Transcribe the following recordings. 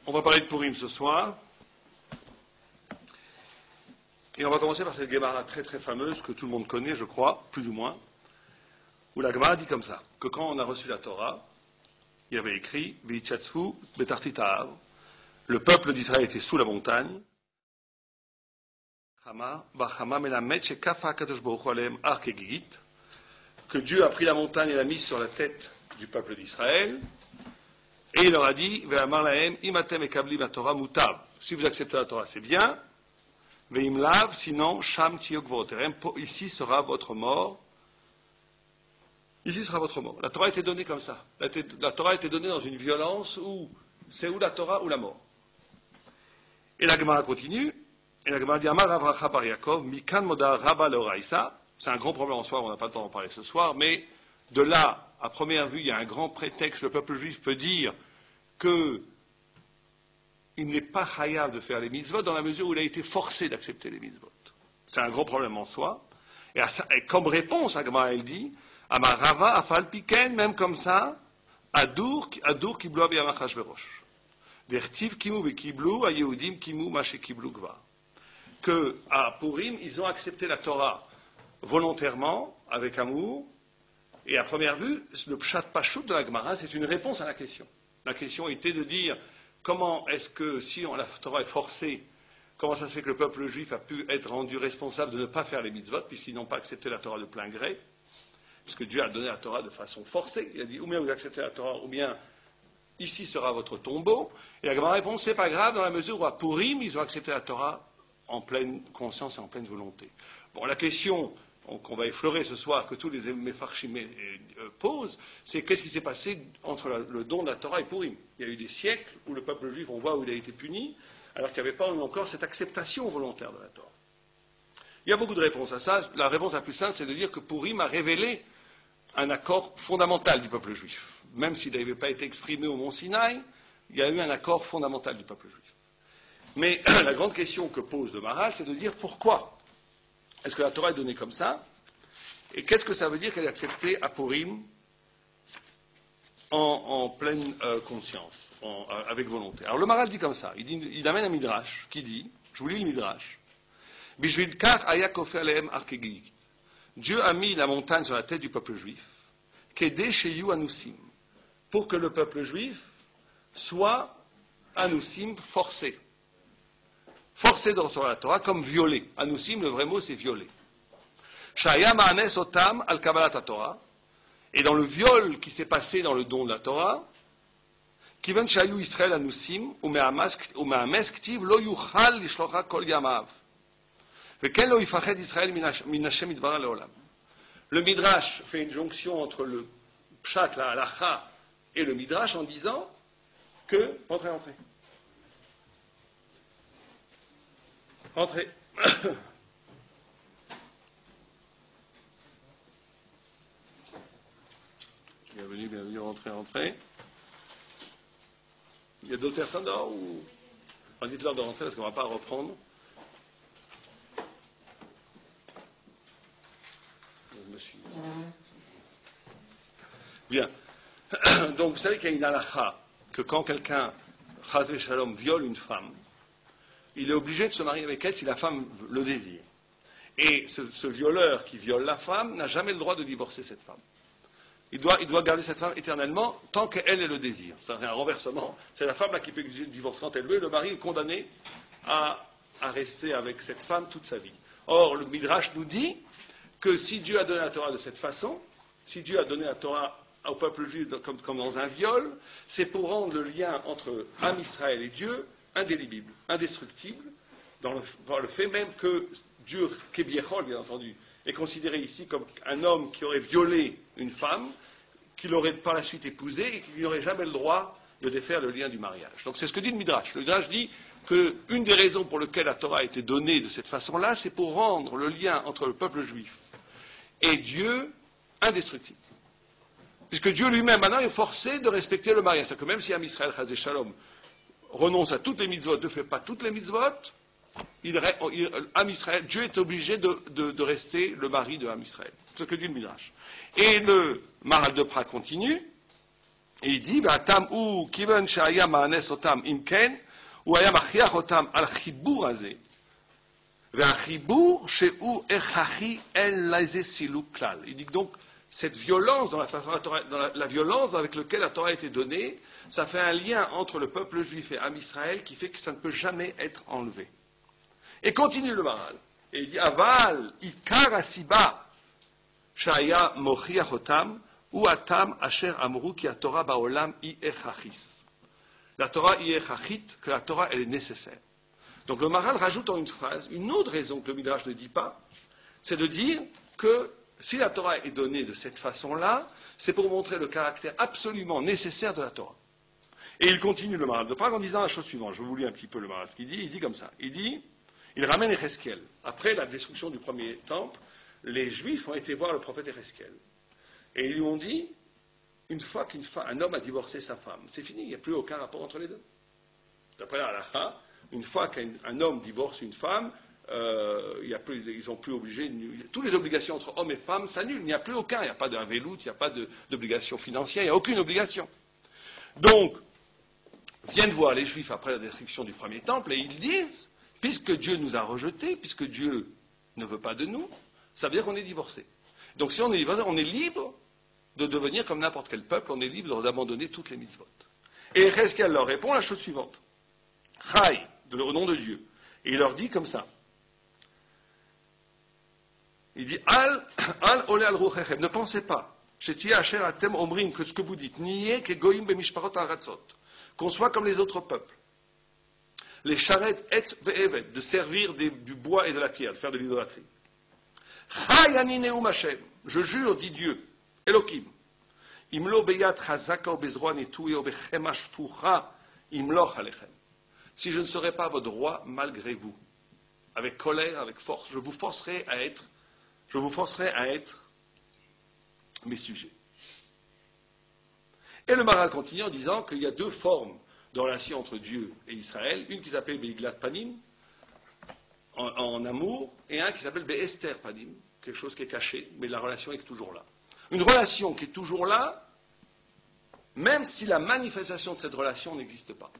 On va parler de Purim ce soir. Et on va commencer par cette Gemara très très fameuse que tout le monde connaît, je crois, plus ou moins, où la Gemara dit comme ça, que quand on a reçu la Torah, il y avait écrit « V'yichatzvu betartit ha'ar » le peuple d'Israël était sous la montagne, que Dieu a pris la montagne et l'a mise sur la tête du peuple d'Israël, et il leur a dit « Ve'amar lahem imatem ekablim haTorah mutav » si vous acceptez la Torah, c'est bien, « Ve'im lav » sinon « sham tiyok v'oterem » ici sera votre mort. Ici sera votre mort. La Torah a été donnée comme ça. La Torah a été donnée dans une violence où c'est ou la Torah ou la mort. Et la Gemara continue, et la Gemara dit Amar Rav Racha bar Yaakov, Mikan Moda Rabba Leoraïsa. C'est un grand problème en soi, on n'a pas le temps d'en parler ce soir, mais de là, à première vue, il y a un grand prétexte. Le peuple juif peut dire qu'il n'est pas chayav de faire les mitzvot dans la mesure où il a été forcé d'accepter les mitzvot. C'est un gros problème en soi. Et comme réponse, la Gemara, elle dit Amar Rava Afal Piken, même comme ça, Adur Kiblu Aviyamach Hashverosh. Dertiv Kimu Vekiblu, a Yehudim Kimu Mashe Kiblu Gva. Que à Purim, ils ont accepté la Torah volontairement, avec amour, et à première vue, le Pshat Pashut de la Gemara, c'est une réponse à la question. La question était de dire comment est-ce que, si la Torah est forcée, comment ça se fait que le peuple juif a pu être rendu responsable de ne pas faire les mitzvot, puisqu'ils n'ont pas accepté la Torah de plein gré, puisque Dieu a donné la Torah de façon forcée. Il a dit, ou bien vous acceptez la Torah, ou bien ici sera votre tombeau. Et la Gemara répond, c'est pas grave, dans la mesure où à Purim, ils ont accepté la Torah en pleine conscience et en pleine volonté. Bon, la question qu'on va effleurer ce soir, que tous les Mefarshim posent, c'est qu'est-ce qui s'est passé entre le don de la Torah et Purim. Il y a eu des siècles où le peuple juif, on voit où il a été puni, alors qu'il n'y avait pas encore cette acceptation volontaire de la Torah. Il y a beaucoup de réponses à ça. La réponse la plus simple, c'est de dire que Purim a révélé un accord fondamental du peuple juif. Même s'il n'avait pas été exprimé au Mont Sinaï, il y a eu un accord fondamental du peuple juif. Mais la grande question que pose le Maharal, c'est de dire pourquoi est-ce que la Torah est donnée comme ça, et qu'est-ce que ça veut dire qu'elle est acceptée à Purim en pleine conscience, avec volonté. Alors le Maharal dit comme ça, il amène un midrash qui dit, je vous lis le midrash, Bishvil kach haya kofeh alehem har kegigit. Dieu a mis la montagne sur la tête du peuple juif, kedeh sheyu anusim, pour que le peuple juif soit anusim forcé. Forcé sur la Torah comme violé. Anusim, le vrai mot, c'est violé. Shaya ma'anes otam al kabbalat Torah. Et dans le viol qui s'est passé dans le don de la Torah, kiven shayu Israël anusim, ume'ames ktiv lo yuchal lishlocha kol yamav. Veken lo yifached Israël min Hashem yitbarach leolam. Le Midrash fait une jonction entre le Pshat, la halacha, et le Midrash en disant que... Entrez. Entrez. Bienvenue, rentrez. Il y a d'autres personnes dehors ou... Dites-leur de rentrer parce qu'on ne va pas reprendre. Monsieur. Bien. Donc vous savez qu'il y a une halakha, que quand quelqu'un, chazvé shalom, viole une femme, il est obligé de se marier avec elle si la femme le désire. Et ce violeur qui viole la femme n'a jamais le droit de divorcer cette femme. Il doit garder cette femme éternellement tant qu'elle est le désir. C'est un renversement. C'est la femme là qui peut exiger le divorce quand elle veut. Le mari est condamné à rester avec cette femme toute sa vie. Or, le Midrash nous dit que si Dieu a donné la Torah de cette façon, si Dieu a donné la Torah au peuple juif comme dans un viol, c'est pour rendre le lien entre Am Israël et Dieu indélébile, indestructible, dans le fait même que Dieu, Kebiechol, bien entendu, est considéré ici comme un homme qui aurait violé une femme, qu'il aurait par la suite épousée et qui n'aurait jamais le droit de défaire le lien du mariage. Donc c'est ce que dit le Midrash. Le Midrash dit qu'une des raisons pour lesquelles la Torah a été donnée de cette façon-là, c'est pour rendre le lien entre le peuple juif et Dieu indestructible. Puisque Dieu lui-même, maintenant, est forcé de respecter le mariage. C'est-à-dire que même si Am Israël, Chaz et Shalom, renonce à toutes les mitzvot, ne fait pas toutes les mitzvot, Am Israël, Dieu est obligé de rester le mari de Am Israël. C'est ce que dit le Midrash. Et le Maharal de Pra continue, Et il dit, V'atam ou kivan shaya ma'anes otam imken, ou aya machiach otam al chibur hazeh. Ve'achibour she'u echachi el laze siluk klal. Il dit que donc, cette violence dans la violence avec laquelle la Torah a été donnée, ça fait un lien entre le peuple juif et Am Israël qui fait que ça ne peut jamais être enlevé. Et continue le Maharal. Et il dit, Aval, ikar asiba, shaya mochiach otam, ou atam asher amru ki Torah baolam i echachis. La Torah i echachit, que la Torah elle est nécessaire. Donc le Maharal rajoute en une phrase une autre raison que le Midrash ne dit pas, c'est de dire que si la Torah est donnée de cette façon-là, c'est pour montrer le caractère absolument nécessaire de la Torah. Et il continue le Maharal de Prague en disant la chose suivante. Je vous lis un petit peu le Maharal, ce qu'il dit. Il dit comme ça. Il ramène Ézéchiel. Après la destruction du premier temple, les Juifs ont été voir le prophète Ézéchiel. Et ils lui ont dit, une fois qu'un homme a divorcé sa femme, c'est fini, il n'y a plus aucun rapport entre les deux. D'après la halakha, une fois qu'un homme divorce une femme, ils sont plus obligés, toutes les obligations entre hommes et femmes s'annulent, il n'y a plus aucun, il n'y a pas d'un veloute, il n'y a pas d'obligation financière, il n'y a aucune obligation. Donc, viennent voir les Juifs après la destruction du premier temple et ils disent, puisque Dieu nous a rejetés, puisque Dieu ne veut pas de nous, ça veut dire qu'on est divorcé. Donc si on est divorcé, on est libre de devenir comme n'importe quel peuple, on est libre d'abandonner toutes les mitzvot. Et Ézéchiel leur répond la chose suivante. Chai, au nom de Dieu. Et il leur dit comme ça. Il dit, Al ole al ruchechem, ne pensez pas, shetia asher atem omrim, que ce que vous dites, niye ke goyim bemishparot aratzot, qu'on soit comme les autres peuples. Les charrettes etz ve'eved, de servir du bois et de la pierre, de faire de l'idolâtrie. Chai ani neum Hashem, je jure, dit Dieu, Elohim, imlo beyat chazaka o bezroa netouye o bechem ashfucha, imloch alechem. Si je ne serais pas votre roi malgré vous, avec colère, avec force, je vous forcerai à être mes sujets. Et le Maharal continue en disant qu'il y a deux formes de relation entre Dieu et Israël, une qui s'appelle Beiglat Panim, en amour, et un qui s'appelle Beester Panim, quelque chose qui est caché, mais la relation est toujours là. Une relation qui est toujours là, même si la manifestation de cette relation n'existe pas.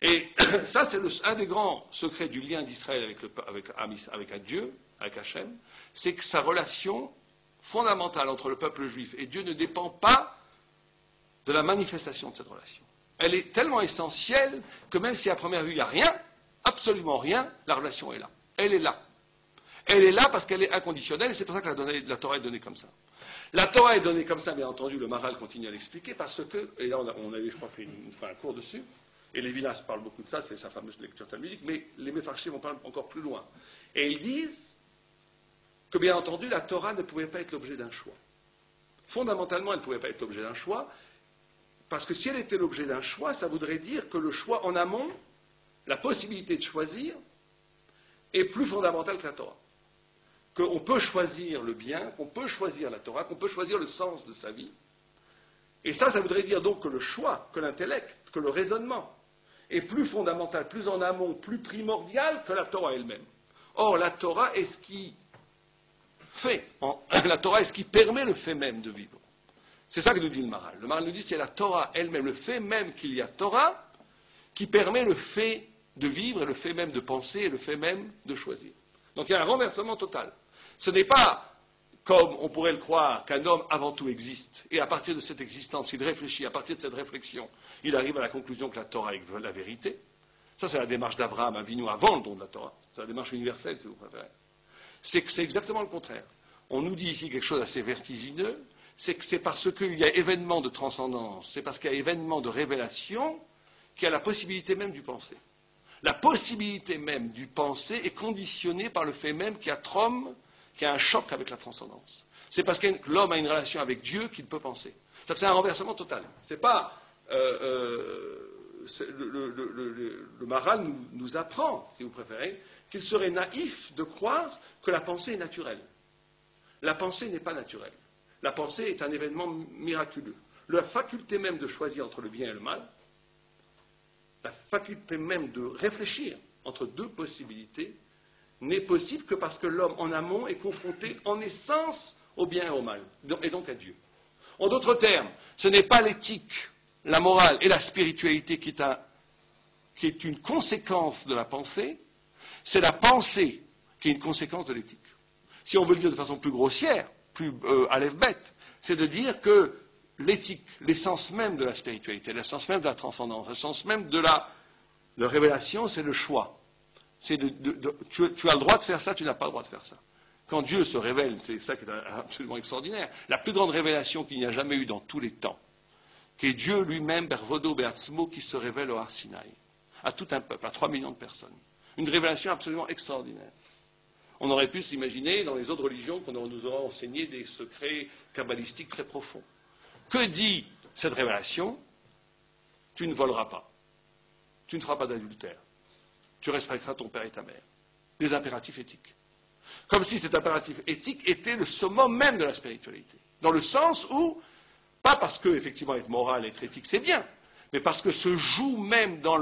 Et ça, c'est un des grands secrets du lien d'Israël avec Dieu, avec Hachem, c'est que sa relation fondamentale entre le peuple juif et Dieu ne dépend pas de la manifestation de cette relation. Elle est tellement essentielle que même si à première vue il n'y a rien, absolument rien, la relation est là. Elle est là. Elle est là parce qu'elle est inconditionnelle et c'est pour ça que la Torah est donnée comme ça. La Torah est donnée comme ça, bien entendu, le Maharal continue à l'expliquer parce que, et là on avait, je crois, fait un cours dessus, et les Vilas parlent beaucoup de ça, c'est sa fameuse lecture talmudique, mais les Mefarshim vont parler encore plus loin. Et ils disent que, bien entendu, la Torah ne pouvait pas être l'objet d'un choix. Fondamentalement, elle ne pouvait pas être l'objet d'un choix, parce que si elle était l'objet d'un choix, ça voudrait dire que le choix en amont, la possibilité de choisir, est plus fondamentale que la Torah. Qu'on peut choisir le bien, qu'on peut choisir la Torah, qu'on peut choisir le sens de sa vie. Et ça voudrait dire donc que le choix, que l'intellect, que le raisonnement est plus fondamental, plus en amont, plus primordial que la Torah elle-même. Or, la Torah est ce qui la Torah est ce qui permet le fait même de vivre. C'est ça que nous dit le Maharal. Le Maharal nous dit que c'est la Torah elle-même, le fait même qu'il y a Torah, qui permet le fait de vivre, et le fait même de penser, et le fait même de choisir. Donc il y a un renversement total. Ce n'est pas, comme on pourrait le croire, qu'un homme avant tout existe, et à partir de cette existence, il réfléchit, à partir de cette réflexion, il arrive à la conclusion que la Torah est la vérité. Ça, c'est la démarche d'Abraham Avinu avant le don de la Torah. C'est la démarche universelle, si vous préférez. C'est exactement le contraire. On nous dit ici quelque chose d'assez vertigineux, c'est que c'est parce qu'il y a événement de transcendance, c'est parce qu'il y a événement de révélation qu'il y a la possibilité même du penser. La possibilité même du penser est conditionnée par le fait même qu'il y a un choc avec la transcendance. C'est parce que l'homme a une relation avec Dieu qu'il peut penser. C'est un renversement total. C'est pas le Maharal nous apprend, si vous préférez, qu'il serait naïf de croire que la pensée est naturelle. La pensée n'est pas naturelle. La pensée est un événement miraculeux. La faculté même de choisir entre le bien et le mal, la faculté même de réfléchir entre deux possibilités, n'est possible que parce que l'homme en amont est confronté en essence au bien et au mal, et donc à Dieu. En d'autres termes, ce n'est pas l'éthique, la morale et la spiritualité qui est une conséquence de la pensée, c'est la pensée qui est une conséquence de l'éthique. Si on veut le dire de façon plus grossière, plus aleph-bête, c'est de dire que l'éthique, l'essence même de la spiritualité, l'essence même de la transcendance, l'essence même de la révélation, c'est le choix. C'est tu as le droit de faire ça, tu n'as pas le droit de faire ça. Quand Dieu se révèle, c'est ça qui est absolument extraordinaire, la plus grande révélation qu'il n'y a jamais eu dans tous les temps, qui est Dieu lui-même, Bervodo Beatzmo, qui se révèle au Har Sinaï, à tout un peuple, à 3 millions de personnes. Une révélation absolument extraordinaire. On aurait pu s'imaginer dans les autres religions qu'on nous aura enseigné des secrets kabbalistiques très profonds. Que dit cette révélation? Tu ne voleras pas. Tu ne feras pas d'adultère. Tu respecteras ton père et ta mère. Des impératifs éthiques. Comme si cet impératif éthique était le summum même de la spiritualité. Dans le sens où, pas parce que, effectivement, être moral, être éthique, c'est bien, mais parce que se joue même dans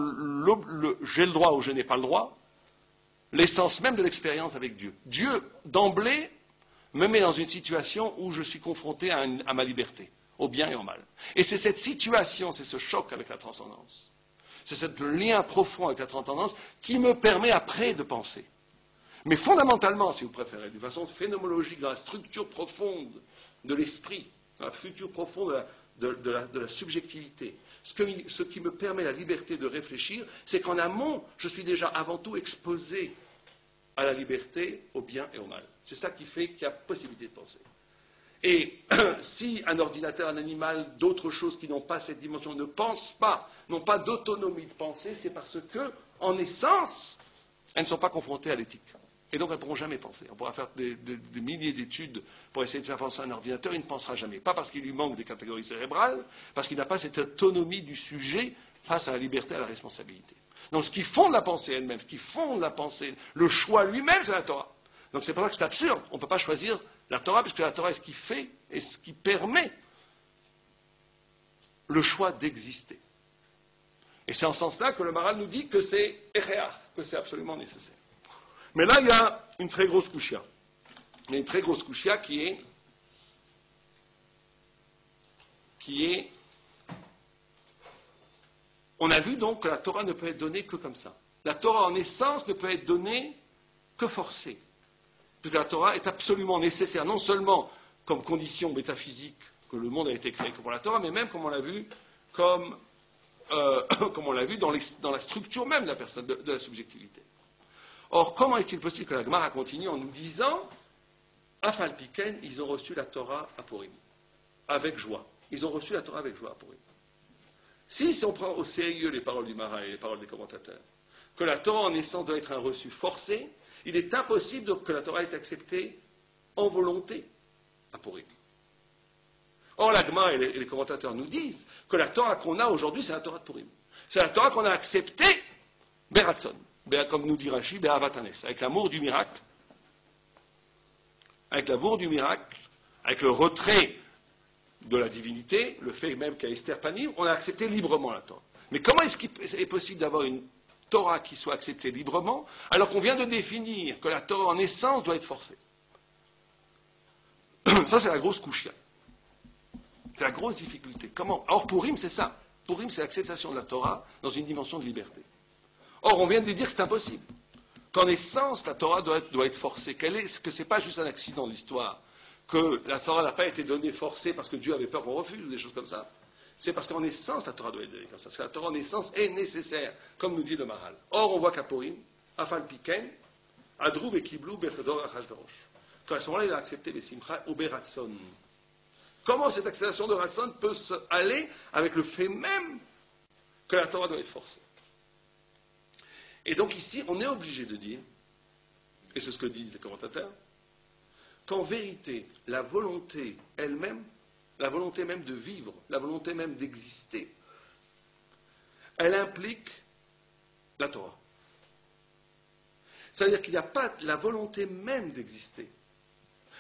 j'ai le droit ou je n'ai pas le droit, l'essence même de l'expérience avec Dieu. Dieu, d'emblée, me met dans une situation où je suis confronté à ma liberté, au bien et au mal. Et c'est cette situation, c'est ce choc avec la transcendance, c'est ce lien profond avec la transcendance qui me permet après de penser. Mais fondamentalement, si vous préférez, de façon phénoménologique, dans la structure profonde de l'esprit, dans la structure profonde de la subjectivité, ce qui me permet la liberté de réfléchir, c'est qu'en amont, je suis déjà avant tout exposé à la liberté, au bien et au mal. C'est ça qui fait qu'il y a possibilité de penser. Et si un ordinateur, un animal, d'autres choses qui n'ont pas cette dimension ne pensent pas, n'ont pas d'autonomie de pensée, c'est parce que, en essence, elles ne sont pas confrontées à l'éthique. Et donc elles ne pourront jamais penser. On pourra faire des milliers d'études pour essayer de faire penser un ordinateur, il ne pensera jamais. Pas parce qu'il lui manque des catégories cérébrales, parce qu'il n'a pas cette autonomie du sujet face à la liberté et à la responsabilité. Donc ce qui fonde la pensée elle-même, ce qui fonde la pensée, le choix lui-même, c'est la Torah. Donc c'est pour ça que c'est absurde. On ne peut pas choisir la Torah, puisque la Torah est ce qui fait et ce qui permet le choix d'exister. Et c'est en ce sens-là que le Maharal nous dit que c'est échéach, que c'est absolument nécessaire. Mais là, il y a une très grosse kouchia. Il y a une très grosse kouchia qui est... On a vu donc que la Torah ne peut être donnée que comme ça. La Torah, en essence, ne peut être donnée que forcée. Puisque la Torah est absolument nécessaire, non seulement comme condition métaphysique que le monde a été créé pour la Torah, mais même, comme on l'a vu, comme on l'a vu dans la structure même de la personne, de la subjectivité. Or, comment est-il possible que la Gemara continue en nous disant Afal Piken, ils ont reçu la Torah à Purim, avec joie. Ils ont reçu la Torah avec joie à Purim. Si on prend au sérieux les paroles du Maharal et les paroles des commentateurs, que la Torah en essence doit être un reçu forcé, il est impossible que la Torah ait acceptée en volonté à Purim. Or, la Gemara et les commentateurs nous disent que la Torah qu'on a aujourd'hui, c'est la Torah de Purim. C'est la Torah qu'on a acceptée, Beratson. Comme nous dit Rashi, Be'avatanes, avec l'amour du miracle, avec le retrait de la divinité, le fait même qu'à Esther Panim, on a accepté librement la Torah. Mais comment est-ce qu'il est possible d'avoir une Torah qui soit acceptée librement, alors qu'on vient de définir que la Torah en essence doit être forcée? Ça, c'est la grosse kouchia. C'est la grosse difficulté. Comment? Or, Purim, c'est ça. Purim, c'est l'acceptation de la Torah dans une dimension de liberté. Or, on vient de dire que c'est impossible. Qu'en essence, la Torah doit être forcée. Que ce n'est pas juste un accident de l'histoire. Que la Torah n'a pas été donnée forcée parce que Dieu avait peur qu'on refuse, ou des choses comme ça. C'est parce qu'en essence, la Torah doit être donnée comme ça. Parce que la Torah, en essence, est nécessaire, comme nous dit le Maharal. Or, on voit qu'à Purim, Afal Piken, Adrouv et Kiblou, Bechador, Achashverosh. Qu'à ce moment-là, il a accepté les Simcha ou Beratson. Comment cette acceptation de Ratson peut aller avec le fait même que la Torah doit être forcée? Et donc ici, on est obligé de dire, et c'est ce que disent les commentateurs, qu'en vérité, la volonté elle-même, la volonté même de vivre, la volonté même d'exister, elle implique la Torah. Ça veut dire qu'il n'y a pas la volonté même d'exister.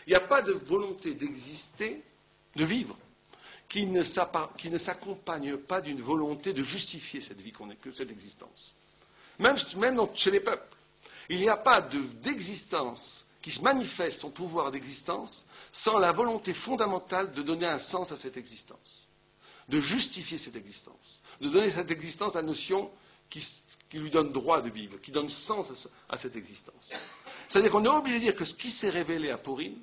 Il n'y a pas de volonté d'exister, de vivre, qui ne s'accompagne pas d'une volonté de justifier cette vie cette existence. Même chez les peuples. Il n'y a pas d'existence qui manifeste son pouvoir d'existence sans la volonté fondamentale de donner un sens à cette existence, de justifier cette existence, de donner à cette existence la notion qui lui donne droit de vivre, qui donne sens à cette existence. C'est-à-dire qu'on est obligé de dire que ce qui s'est révélé à Purim,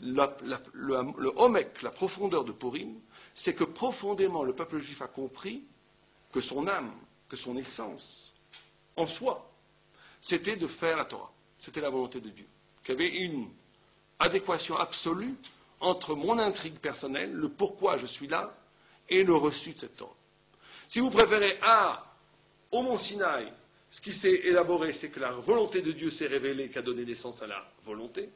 le homek, la profondeur de Purim, c'est que profondément le peuple juif a compris que son âme, que son essence, en soi, c'était de faire la Torah. C'était la volonté de Dieu. Qu'il y avait une adéquation absolue entre mon intrigue personnelle, le pourquoi je suis là, et le reçu de cette Torah. Si vous préférez, au Mont Sinaï, ce qui s'est élaboré, c'est que la volonté de Dieu s'est révélée, qui a donné naissance à la volonté,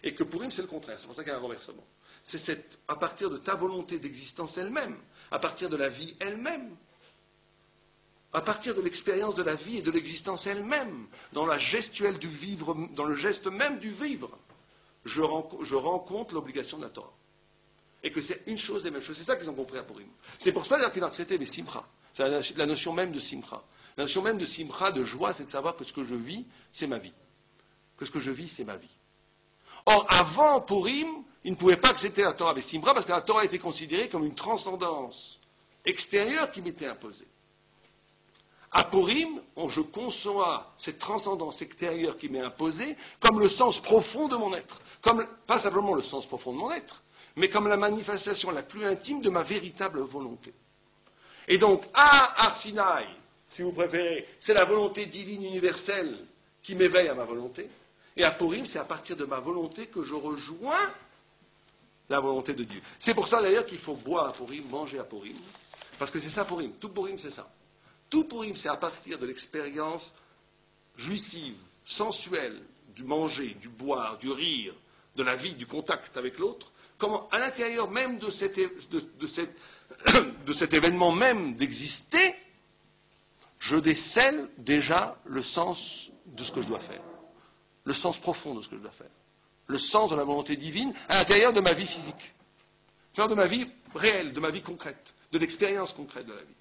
et que Purim, c'est le contraire. C'est pour ça qu'il y a un renversement. C'est à partir de ta volonté d'existence elle-même, à partir de la vie elle-même, à partir de l'expérience de la vie et de l'existence elle-même, dans la gestuelle du vivre, dans le geste même du vivre, je rencontre l'obligation de la Torah. Et que c'est une chose et la même chose. C'est ça qu'ils ont compris à Purim. C'est pour ça d'ailleurs qu'ils ont accepté les simcha. C'est la notion même de simcha. La notion même de simcha, de joie, c'est de savoir que ce que je vis, c'est ma vie. Que ce que je vis, c'est ma vie. Or, avant Purim, ils ne pouvaient pas accepter la Torah avec simcha parce que la Torah était considérée comme une transcendance extérieure qui m'était imposée. À Purim, je conçois cette transcendance extérieure qui m'est imposée comme le sens profond de mon être. Comme, pas simplement le sens profond de mon être, mais comme la manifestation la plus intime de ma véritable volonté. Et donc, à Har Sinaï, si vous préférez, c'est la volonté divine universelle qui m'éveille à ma volonté. Et à Purim, c'est à partir de ma volonté que je rejoins la volonté de Dieu. C'est pour ça d'ailleurs qu'il faut boire à Purim, manger à Purim, parce que c'est ça Purim. Tout Purim, c'est ça. Tout Purim, c'est à partir de l'expérience jouissive, sensuelle, du manger, du boire, du rire, de la vie, du contact avec l'autre, comment à l'intérieur même de cet événement même d'exister, je décèle déjà le sens de ce que je dois faire, le sens profond de ce que je dois faire, le sens de la volonté divine à l'intérieur de ma vie physique, de ma vie réelle, de ma vie concrète, de l'expérience concrète de la vie.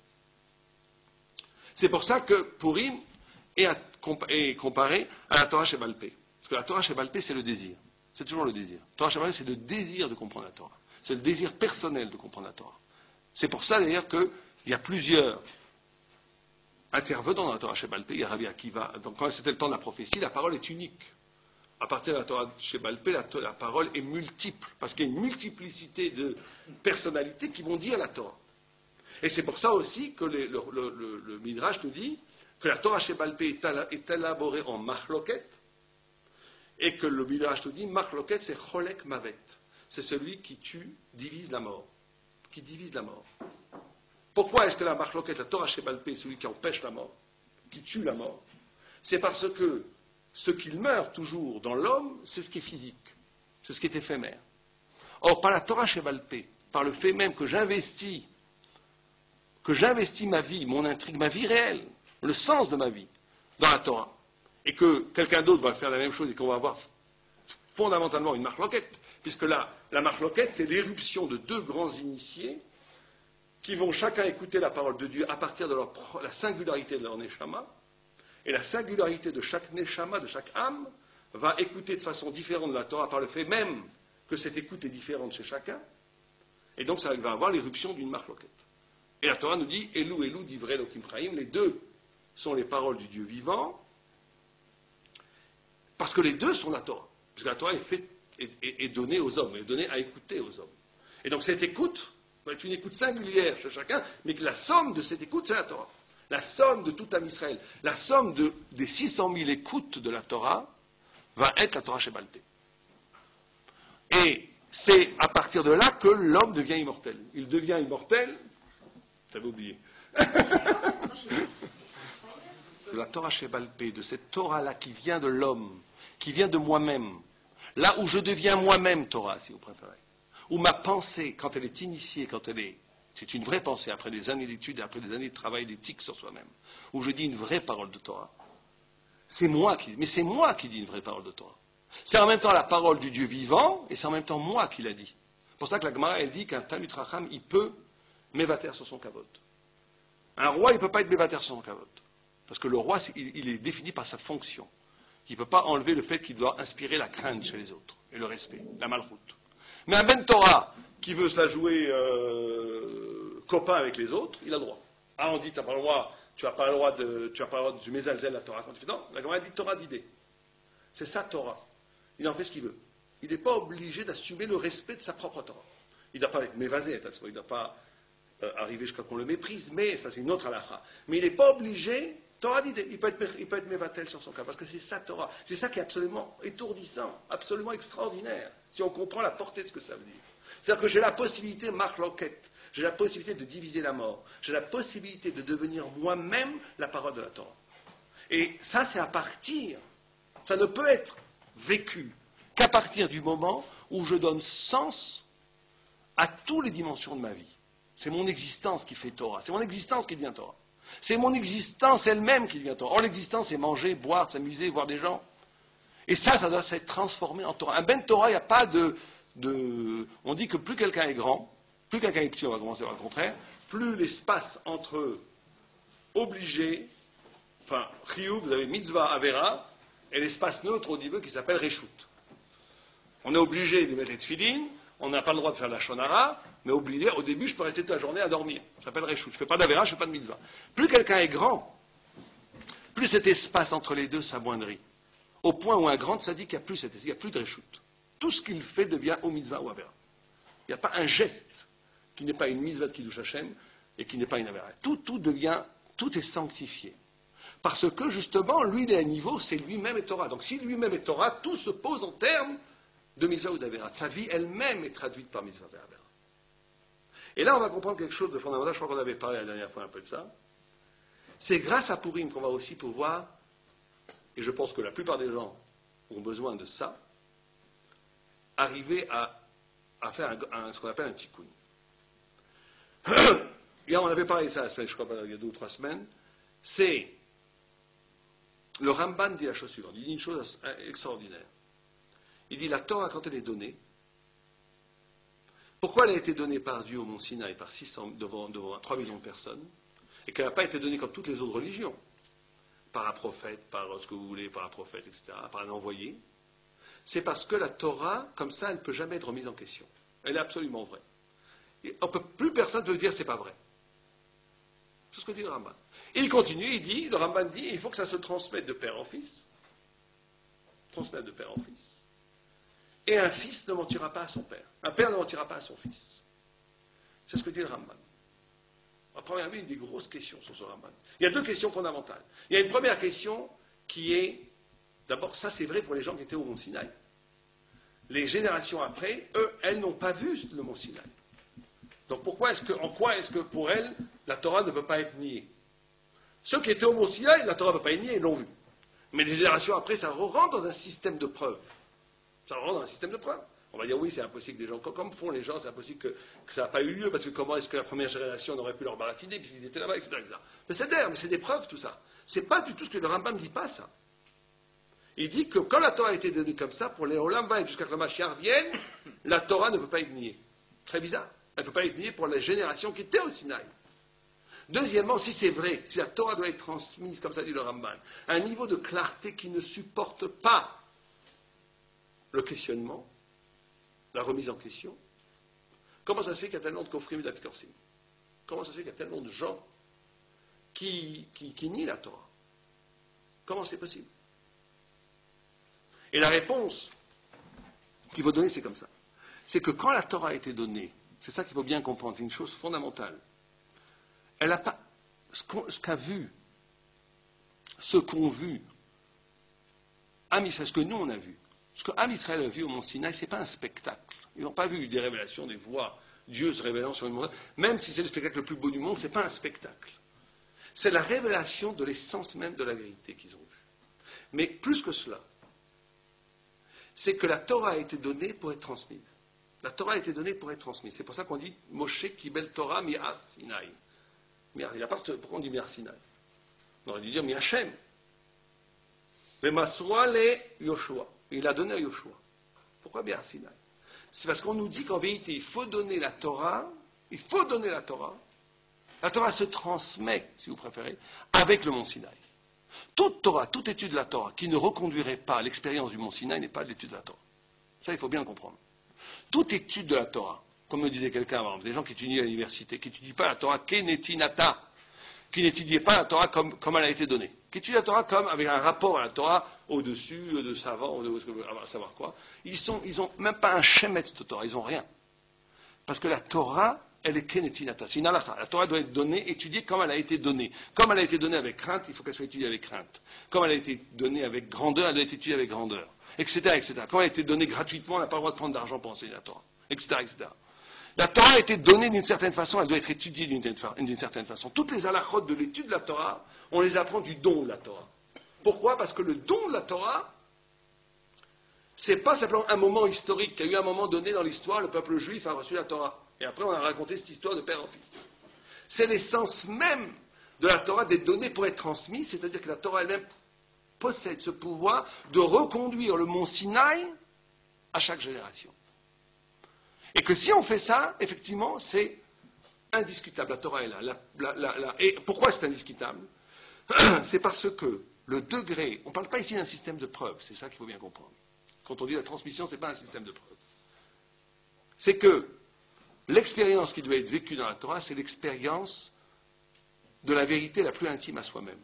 C'est pour ça que Purim est comparé à la Torah Sheba'al Peh. Parce que la Torah Sheba'al Peh, c'est le désir. C'est toujours le désir. La Torah Sheba'al Peh, c'est le désir de comprendre la Torah. C'est le désir personnel de comprendre la Torah. C'est pour ça, d'ailleurs, qu'il y a plusieurs intervenants dans la Torah Sheba'al Peh. Il y a Rabbi Akiva. Donc, quand c'était le temps de la prophétie, la parole est unique. À partir de la Torah Sheba'al Peh, la parole est multiple. Parce qu'il y a une multiplicité de personnalités qui vont dire la Torah. Et c'est pour ça aussi que le Midrash nous dit que la Torah Sheba'al Peh est élaborée en machloket, et que le Midrash nous dit machloket, c'est cholek mavet. C'est celui qui tue, divise la mort. Qui divise la mort. Pourquoi est-ce que la machloket, la Torah Sheba'al Peh, est celui qui empêche la mort, qui tue la mort? C'est parce que ce qu'il meurt toujours dans l'homme, c'est ce qui est physique, c'est ce qui est éphémère. Or, par la Torah Sheba'al Peh, par le fait même que j'investis ma vie, mon intrigue, ma vie réelle, le sens de ma vie, dans la Torah, et que quelqu'un d'autre va faire la même chose et qu'on va avoir fondamentalement une marloquette, puisque là, la marloquette, c'est l'éruption de deux grands initiés qui vont chacun écouter la parole de Dieu à partir de la singularité de leur neshama, et la singularité de chaque neshama, de chaque âme, va écouter de façon différente de la Torah par le fait même que cette écoute est différente chez chacun, et donc ça va avoir l'éruption d'une marloquette. Et la Torah nous dit, Elou, Elou, divrei Elokim Chaim, les deux sont les paroles du Dieu vivant, parce que les deux sont la Torah. Parce que la Torah est donnée aux hommes, est donnée à écouter aux hommes. Et donc cette écoute va être une écoute singulière chez chacun, mais que la somme de cette écoute, c'est la Torah. La somme de tout Am Israël, la somme des 600 000 écoutes de la Torah, va être la Torah Sheba'al Peh. Et c'est à partir de là que l'homme devient immortel. Il devient immortel. J'avais oublié. De la Torah Sheba'al Peh, de cette Torah-là qui vient de l'homme, qui vient de moi-même, là où je deviens moi-même Torah, si vous préférez, où ma pensée, quand elle est initiée, c'est une vraie pensée, après des années d'études, après des années de travail d'éthique sur soi-même, où je dis une vraie parole de Torah, c'est moi qui dis une vraie parole de Torah. C'est en même temps la parole du Dieu vivant, et c'est en même temps moi qui l'a dit. C'est pour ça que la Gemara, elle dit qu'un Talmid Chacham, il peut mévater sur son kavod. Un roi, il ne peut pas être mévater sur son kavod. Parce que le roi, il est défini par sa fonction. Il ne peut pas enlever le fait qu'il doit inspirer la crainte chez les autres, et le respect, la malroute. Mais un Ben Torah qui veut se la jouer copain avec les autres, il a le droit. Ah, on dit, tu n'as pas le droit, du Mezalzel la Torah. Quand tu fais, non, la Gemara dit Torah d'idée. C'est sa Torah. Il en fait ce qu'il veut. Il n'est pas obligé d'assumer le respect de sa propre Torah. Il ne doit pas être mévasé, il ne doit pas arriver jusqu'à qu'on le méprise, mais ça c'est une autre halakha. Mais il n'est pas obligé, Torah d'idée, il peut être mévatel sur son cas, parce que c'est sa Torah. C'est ça qui est absolument étourdissant, absolument extraordinaire, si on comprend la portée de ce que ça veut dire. C'est-à-dire que j'ai la possibilité, marloquette, j'ai la possibilité de diviser la mort, j'ai la possibilité de devenir moi-même la parole de la Torah. Et ça c'est à partir, ça ne peut être vécu qu'à partir du moment où je donne sens à toutes les dimensions de ma vie. C'est mon existence qui fait Torah. C'est mon existence qui devient Torah. C'est mon existence elle-même qui devient Torah. Or, l'existence, c'est manger, boire, s'amuser, voir des gens. Et ça doit s'être transformé en Torah. Un Ben Torah, il n'y a pas de... On dit que plus quelqu'un est grand, plus quelqu'un est petit, on va commencer par le contraire, plus l'espace entre obligé, enfin, Chiyuv, vous avez mitzvah, avera, et l'espace neutre au niveau qui s'appelle Reshut. On est obligé de mettre les tefilines, on n'a pas le droit de faire de la shonara, mais obligé, au début, je peux rester toute la journée à dormir. Ça s'appelle Reshut. Je ne fais pas d'avera, je ne fais pas de mitzvah. Plus quelqu'un est grand, plus cet espace entre les deux s'amoindrit. Au point où un grand tzaddik, il n'y a plus de Reshut. Tout ce qu'il fait devient au mitzvah ou avera. Il n'y a pas un geste qui n'est pas une mitzvah de Kiddush Hashem et qui n'est pas une avera. Tout est sanctifié. Parce que, justement, lui, il est à un niveau, c'est lui-même et Torah. Donc, si lui-même est Torah, tout se pose en termes de mitzvah ou d'avera. Sa vie elle-même est traduite par mitzvah et avera. Et là, on va comprendre quelque chose de fondamental. Je crois qu'on avait parlé la dernière fois un peu de ça. C'est grâce à Purim qu'on va aussi pouvoir, et je pense que la plupart des gens ont besoin de ça, arriver à faire ce qu'on appelle un tikkun. Et on avait parlé de ça la semaine, je crois pas, il y a 2 ou 3 semaines. C'est le Ramban dit la chose suivante. Il dit une chose extraordinaire. Il dit la Torah, quand elle est donnée, pourquoi elle a été donnée par Dieu au Mont Sinaï par 600, devant 3 millions de personnes, et qu'elle n'a pas été donnée comme toutes les autres religions, par un prophète, par ce que vous voulez, par un prophète, etc., par un envoyé, c'est parce que la Torah, comme ça, elle ne peut jamais être remise en question. Elle est absolument vraie. Et plus personne ne peut dire c'est pas vrai. C'est ce que dit le Ramban. Et il continue, le Ramban dit, il faut que ça se transmette de père en fils. Transmettre de père en fils. Et un fils ne mentira pas à son père. Un père ne mentira pas à son fils. C'est ce que dit le Ramban. À première vue, une des grosses questions sur ce Ramban. Il y a 2 questions fondamentales. Il y a une première question qui est, d'abord, ça c'est vrai pour les gens qui étaient au Mont Sinaï. Les générations après, elles n'ont pas vu le Mont Sinaï. Donc en quoi est-ce que pour elles, la Torah ne peut pas être niée? Ceux qui étaient au Mont Sinaï, la Torah ne peut pas être niée, ils l'ont vu. Mais les générations après, ça rentre dans un système de preuves. Ça rentre dans un système de preuves. On va dire oui, c'est impossible que des gens, comme font les gens, c'est impossible que ça n'a pas eu lieu, parce que comment est-ce que la première génération n'aurait pu leur baratiner, puisqu'ils étaient là-bas, etc., etc. Mais c'est des preuves, tout ça. C'est pas du tout ce que le Rambam ne dit pas, ça. Il dit que quand la Torah a été donnée comme ça, pour les Olam Va et jusqu'à que le Mashiach vienne, la Torah ne peut pas être niée. Très bizarre. Elle ne peut pas être niée pour les générations qui étaient au Sinaï. Deuxièmement, si c'est vrai, si la Torah doit être transmise, comme ça dit le Ramban, à un niveau de clarté qui ne supporte pas le questionnement, la remise en question, comment ça se fait qu'il y a tellement de kofrim et d'apikorsim? Comment ça se fait qu'il y a tellement de gens qui nient la Torah? Comment c'est possible? Et la réponse qu'il faut donner, c'est comme ça. C'est que quand la Torah a été donnée, c'est ça qu'il faut bien comprendre, c'est une chose fondamentale. Elle n'a pas ce qu'a vu, ce qu'ont vu Am Israël, ce que nous on a vu. Ce que Am Israël a vu au Mont Sinaï, ce n'est pas un spectacle. Ils n'ont pas vu des révélations, des voix, Dieu se révélant sur une montagne. Même si c'est le spectacle le plus beau du monde, ce n'est pas un spectacle. C'est la révélation de l'essence même de la vérité qu'ils ont vue. Mais plus que cela, c'est que la Torah a été donnée pour être transmise. La Torah a été donnée pour être transmise. C'est pour ça qu'on dit Moshe Kibel Torah mi'ar Sinaï. Pourquoi on dit mi'ar Sinaï? On aurait dû dire mi'Hashem. Ve'masroa le Yoshua. Il a donné à Yoshua. Pourquoi mi'ar Sinaï? C'est parce qu'on nous dit qu'en vérité, il faut donner la Torah. Il faut donner la Torah. La Torah se transmet, si vous préférez, avec le mont Sinaï. Toute Torah, toute étude de la Torah qui ne reconduirait pas à l'expérience du mont Sinaï n'est pas de l'étude de la Torah. Ça, il faut bien le comprendre. Toute étude de la Torah, comme me disait quelqu'un avant, des gens qui étudient à l'université, qui n'étudient pas la Torah kenetinata, qui n'étudient pas la Torah comme elle a été donnée, qui étudient la Torah comme avec un rapport à la Torah au-dessus de savants, de savoir quoi. Ils ont même pas un shemetz de Torah, ils n'ont rien. Parce que la Torah, elle est kenetinata, c'est une halakha. La Torah doit être donnée, étudiée comme elle a été donnée. Comme elle a été donnée avec crainte, il faut qu'elle soit étudiée avec crainte. Comme elle a été donnée avec grandeur, elle doit être étudiée avec grandeur. Etc., etc. Comme elle a été donnée gratuitement, on n'a pas le droit de prendre d'argent pour enseigner la Torah. Etc., etc. La Torah a été donnée d'une certaine façon, elle doit être étudiée d'une certaine façon. Toutes les halakhot de l'étude de la Torah, on les apprend du don de la Torah. Pourquoi? Parce que le don de la Torah, c'est pas simplement un moment historique. Il y a eu un moment donné dans l'histoire, le peuple juif a reçu la Torah. Et après, on a raconté cette histoire de père en fils. C'est l'essence même de la Torah d'être donnée pour être transmise, c'est-à-dire que la Torah elle-même possède ce pouvoir de reconduire le mont Sinaï à chaque génération. Et que si on fait ça, effectivement, c'est indiscutable. La Torah est là. Et pourquoi c'est indiscutable? C'est parce que le degré, on ne parle pas ici d'un système de preuve, c'est ça qu'il faut bien comprendre. Quand on dit la transmission, ce n'est pas un système de preuve. C'est que l'expérience qui doit être vécue dans la Torah, c'est l'expérience de la vérité la plus intime à soi-même.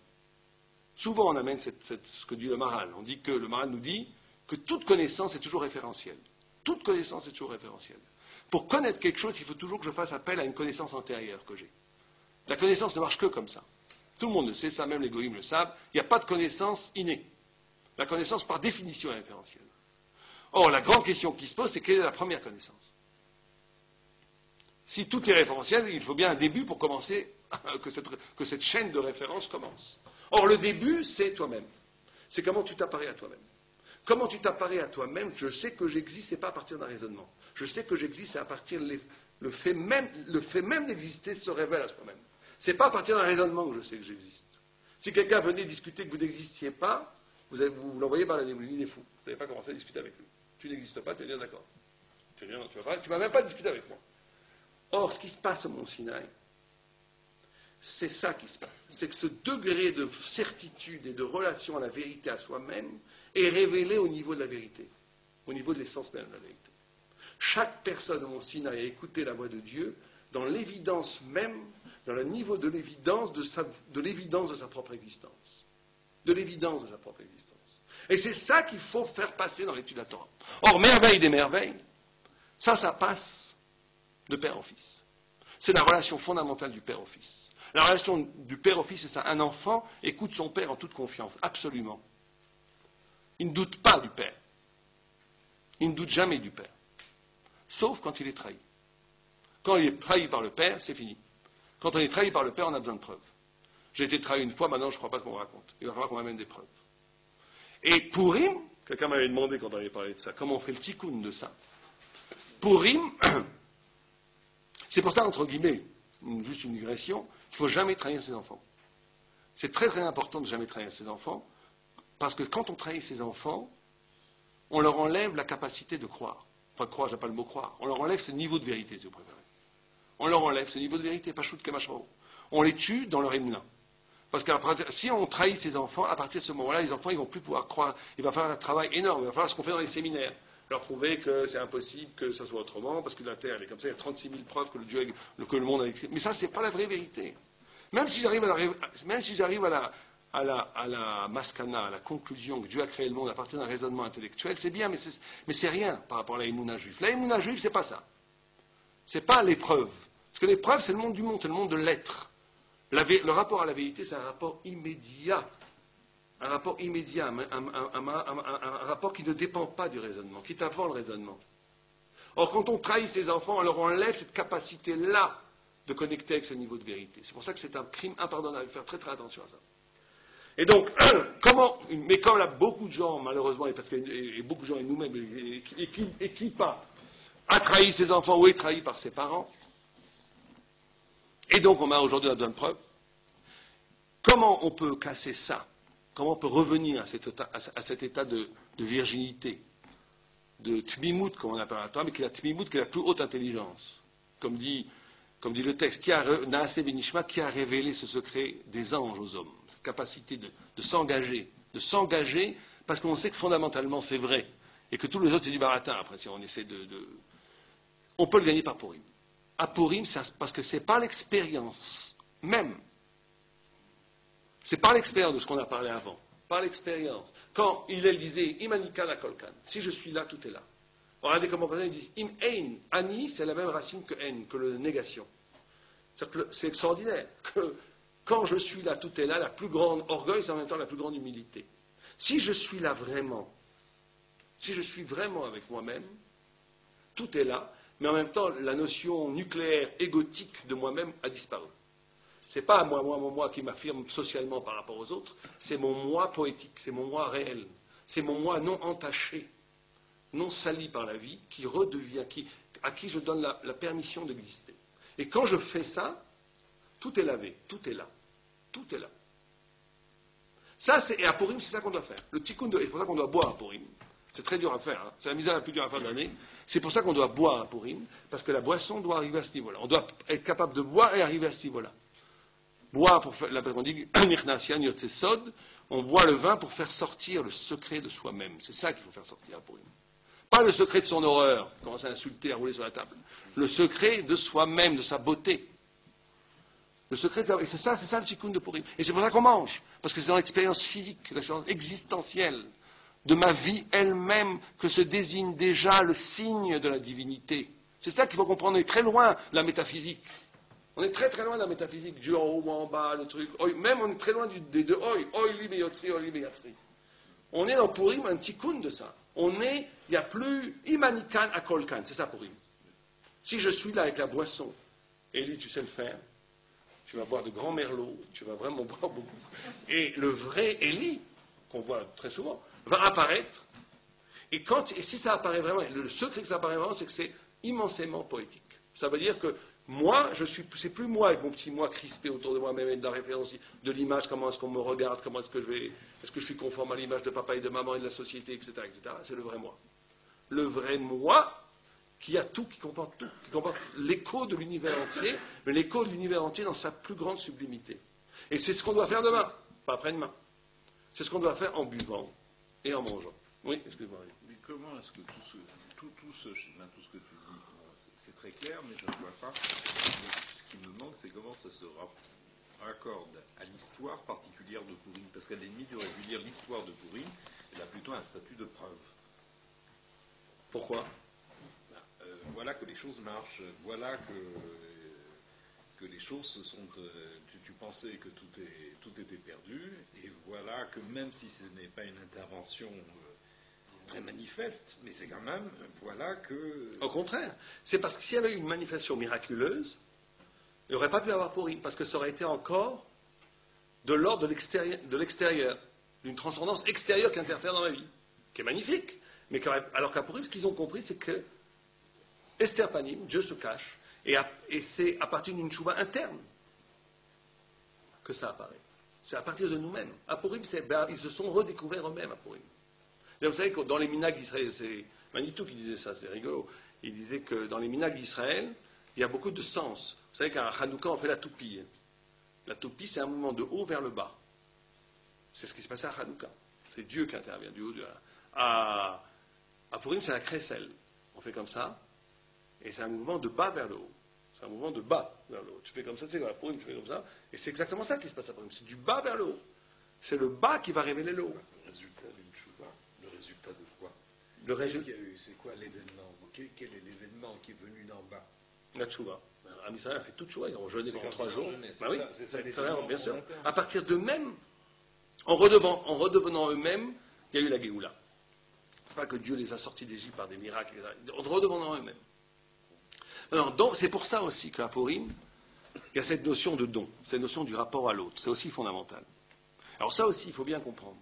Souvent, on amène ce que dit le Maharal. On dit que le Maharal nous dit que toute connaissance est toujours référentielle. Toute connaissance est toujours référentielle. Pour connaître quelque chose, il faut toujours que je fasse appel à une connaissance antérieure que j'ai. La connaissance ne marche que comme ça. Tout le monde le sait, ça même les goïms le savent. Il n'y a pas de connaissance innée. La connaissance, par définition, est référentielle. Or, la grande question qui se pose, c'est quelle est la première connaissance? Si tout est référentiel, il faut bien un début pour commencer, que cette chaîne de référence commence. Or, le début, c'est toi-même. C'est comment tu t'apparais à toi-même. Comment tu t'apparais à toi-même? Je sais que j'existe, ce n'est pas à partir d'un raisonnement. Je sais que j'existe, c'est à partir le fait même d'exister se révèle à soi-même. Ce n'est pas à partir d'un raisonnement que je sais que j'existe. Si quelqu'un venait discuter que vous n'existiez pas, vous l'envoyez par la démonie, il est fou. Vous n'avez pas commencé à discuter avec lui. Tu n'existes pas, tu vas dire d'accord. Tu ne vas même pas discuter avec moi. Or, ce qui se passe au mont Sinaï, c'est ça qui se passe. C'est que ce degré de certitude et de relation à la vérité à soi-même est révélé au niveau de la vérité, au niveau de l'essence même de la vérité. Chaque personne au mont Sinaï a écouté la voix de Dieu dans l'évidence même, dans le niveau de l'évidence de sa propre existence. De l'évidence de sa propre existence. Et c'est ça qu'il faut faire passer dans l'étude de la Torah. Or, merveille des merveilles, ça passe de père en fils. C'est la relation fondamentale du père au fils. La relation du père au fils, c'est ça. Un enfant écoute son père en toute confiance, absolument. Il ne doute pas du père. Il ne doute jamais du père. Sauf quand il est trahi. Quand il est trahi par le père, c'est fini. Quand on est trahi par le père, on a besoin de preuves. J'ai été trahi une fois, maintenant je ne crois pas qu'on me raconte. Il va falloir qu'on m'amène des preuves. Et Purim, quelqu'un m'avait demandé quand on avait parlé de ça, comment on fait le tikkun de ça. Purim, c'est pour ça, entre guillemets, juste une digression, qu'il ne faut jamais trahir ses enfants. C'est très très important de ne jamais trahir ses enfants, parce que quand on trahit ses enfants, on leur enlève la capacité de croire. Enfin, croire, je n'ai pas le mot croire. On leur enlève ce niveau de vérité, si vous préférez. On leur enlève ce niveau de vérité, pas shoot kamashmao. On les tue dans leur émouna. Parce que si on trahit ses enfants, à partir de ce moment-là, les enfants, ils ne vont plus pouvoir croire. Il va falloir un travail énorme. Il va falloir ce qu'on fait dans les séminaires. Leur prouver que c'est impossible que ça soit autrement, parce que la Terre, elle est comme ça, il y a 36 000 preuves que le monde a écrit. Mais ça, ce n'est pas la vraie vérité. Même si j'arrive à la maskana, à la conclusion que Dieu a créé le monde à partir d'un raisonnement intellectuel, c'est bien, mais c'est rien par rapport à la émouna juive. La émouna juive, c'est pas ça. C'est pas l'épreuve. Parce que l'épreuve, c'est le monde du monde, c'est le monde de l'être. Le rapport à la vérité, c'est un rapport immédiat. Un rapport immédiat, un rapport qui ne dépend pas du raisonnement, qui est avant le raisonnement. Or, quand on trahit ses enfants, on leur enlève cette capacité-là de connecter avec ce niveau de vérité. C'est pour ça que c'est un crime impardonnable. Il faut faire très très attention à ça. Et donc, mais comme là, beaucoup de gens, malheureusement, et beaucoup de gens, et nous-mêmes, et qui pas, a trahi ses enfants ou est trahi par ses parents, et donc on a aujourd'hui la bonne preuve, comment on peut casser ça? Comment on peut revenir à cet état de virginité, de tmimout, comme on appelle la Torah, mais qui est la tmimout, qui est la plus haute intelligence. Comme dit le texte, Naaseh Benishma, qui a révélé ce secret des anges aux hommes. capacité de s'engager, parce qu'on sait que fondamentalement c'est vrai, et que tous les autres c'est du baratin, après, si on essaie on peut le gagner par Purim. À Purim, parce que c'est par l'expérience même. C'est par l'expérience de ce qu'on a parlé avant, par l'expérience. Quand Hillel disait Imanika la kolkan, si je suis là, tout est là. Regardez comment ils disent Im ein, ani, c'est la même racine que en, que la négation. C'est extraordinaire que quand je suis là, tout est là, la plus grande orgueil, c'est en même temps la plus grande humilité. Si je suis là vraiment, si je suis vraiment avec moi-même, tout est là, mais en même temps, la notion nucléaire, égotique de moi-même a disparu. Ce n'est pas mon moi qui m'affirme socialement par rapport aux autres, c'est mon moi poétique, c'est mon moi réel, c'est mon moi non entaché, non sali par la vie, qui redevient, à qui je donne la permission d'exister. Et quand je fais ça, tout est lavé, tout est là, tout est là. Ça, et à Purim, c'est ça qu'on doit faire. Le tikkun, c'est pour ça qu'on doit boire à Purim. C'est très dur à faire, hein. C'est la misère la plus dure à faire de l'année. C'est pour ça qu'on doit boire à Purim, parce que la boisson doit arriver à ce niveau-là. On doit être capable de boire et arriver à ce niveau-là. Boire pour faire, on dit, on boit le vin pour faire sortir le secret de soi-même. C'est ça qu'il faut faire sortir à Purim. Pas le secret de son horreur, commencer à insulter, à rouler sur la table. Le secret de soi-même, de sa beauté. Le secret, et c'est ça le tikkun de Purim. Et c'est pour ça qu'on mange, parce que c'est dans l'expérience physique, l'expérience existentielle de ma vie elle-même que se désigne déjà le signe de la divinité. C'est ça qu'il faut comprendre. On est très loin de la métaphysique. On est très très loin de la métaphysique. Dieu en haut ou en bas, le truc. Même on est très loin des deux oi. Oi li beyotzri, oi li beyatzri. On est dans Purim un tikkun de ça. Il n'y a plus imanikan à kolkan. C'est ça Purim. Si je suis là avec la boisson, Élie, tu sais le faire, tu vas boire de grands merlots, tu vas vraiment boire beaucoup. Et le vrai Élie, qu'on voit très souvent, va apparaître. Et si ça apparaît vraiment, le secret que ça apparaît vraiment, c'est que c'est immensément poétique. Ça veut dire que moi, c'est plus moi avec mon petit moi crispé autour de moi-même et de la référence de l'image, comment est-ce qu'on me regarde, comment est-ce que je suis conforme à l'image de papa et de maman et de la société, etc., etc. C'est le vrai moi. Le vrai moi qui a tout, qui comporte l'écho de l'univers entier, mais l'écho de l'univers entier dans sa plus grande sublimité. Et c'est ce qu'on doit faire demain, pas après-demain. C'est ce qu'on doit faire en buvant et en mangeant. Oui, excuse-moi. Mais comment est-ce que tout ce que tu dis, c'est très clair, mais je ne vois pas. Ce qui me manque, c'est comment ça se raccorde à l'histoire particulière de Purim. Parce qu'à l'ennemi, tu aurais pu dire l'histoire de Purim, elle a plutôt un statut de preuve. Pourquoi ? Voilà que les choses marchent, voilà que les choses se sont... tu pensais que tout était perdu, et voilà que même si ce n'est pas une intervention très manifeste, mais c'est quand même, voilà que... Au contraire, c'est parce que s'il y avait eu une manifestation miraculeuse, il n'y aurait pas pu avoir Purim, parce que ça aurait été encore de l'ordre de l'extérieur, d'une transcendance extérieure qui interfère dans ma vie, qui est magnifique. Mais alors qu'à Purim, ce qu'ils ont compris, c'est que Esther Panim, Dieu se cache, et c'est à partir d'une chouva interne que ça apparaît. C'est à partir de nous-mêmes. À Purim, ils se sont redécouverts eux-mêmes à Purim. Et vous savez que dans les minhag d'Israël, c'est Manitou qui disait ça, c'est rigolo. Il disait que dans les minhag d'Israël, il y a beaucoup de sens. Vous savez qu'à Hanouka, on fait la toupie. La toupie, c'est un mouvement de haut vers le bas. C'est ce qui se passait à Hanouka. C'est Dieu qui intervient du haut. À Purim, c'est la crécelle. On fait comme ça. Et c'est un mouvement de bas vers le haut. C'est un mouvement de bas vers le haut. Tu fais comme ça, tu sais, à Purim, tu fais comme ça. Et c'est exactement ça qui se passe à Purim. C'est du bas vers le haut. C'est le bas qui va révéler le haut. Le résultat d'une chouva, le résultat de quoi? Le résultat. C'est quoi l'événement? Quel est l'événement qui est venu d'en bas? La chouva. Am Israël a fait toute chouva. Ils ont jeûné pendant 3 jours. Bah oui, c'est ça, bien sûr. À partir d'eux-mêmes, en redevenant eux-mêmes, il y a eu la Géoula. C'est pas que Dieu les a sortis d'Égypte par des miracles. En redevenant eux-mêmes. Alors, donc, c'est pour ça aussi qu'à Purim, il y a cette notion de don, cette notion du rapport à l'autre. C'est aussi fondamental. Alors ça aussi, il faut bien comprendre.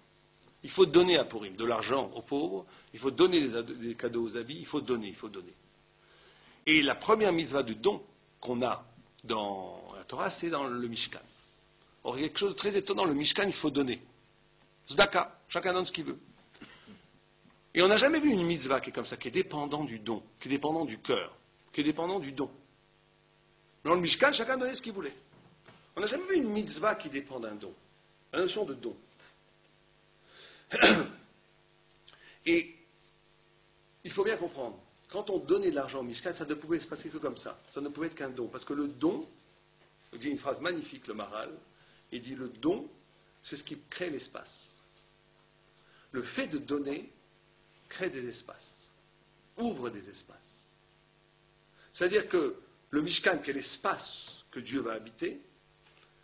Il faut donner à Purim de l'argent aux pauvres, il faut donner des cadeaux aux habits, il faut donner. Et la première mitzvah de don qu'on a dans la Torah, c'est dans le Mishkan. Or, il y a quelque chose de très étonnant, le Mishkan, il faut donner. Zdaka, chacun donne ce qu'il veut. Et on n'a jamais vu une mitzvah qui est comme ça, qui est dépendant du don, qui est dépendant du cœur, qui est dépendant du don. Dans le Mishkan, chacun donnait ce qu'il voulait. On n'a jamais vu une mitzvah qui dépend d'un don. la notion de don. Et il faut bien comprendre, quand on donnait de l'argent au Mishkan, ça ne pouvait se passer que comme ça. Ça ne pouvait être qu'un don. Parce que le don, il dit une phrase magnifique, le Maharal, il dit le don, c'est ce qui crée l'espace. Le fait de donner crée des espaces, ouvre des espaces. C'est-à-dire que le Mishkan, qui est l'espace que Dieu va habiter,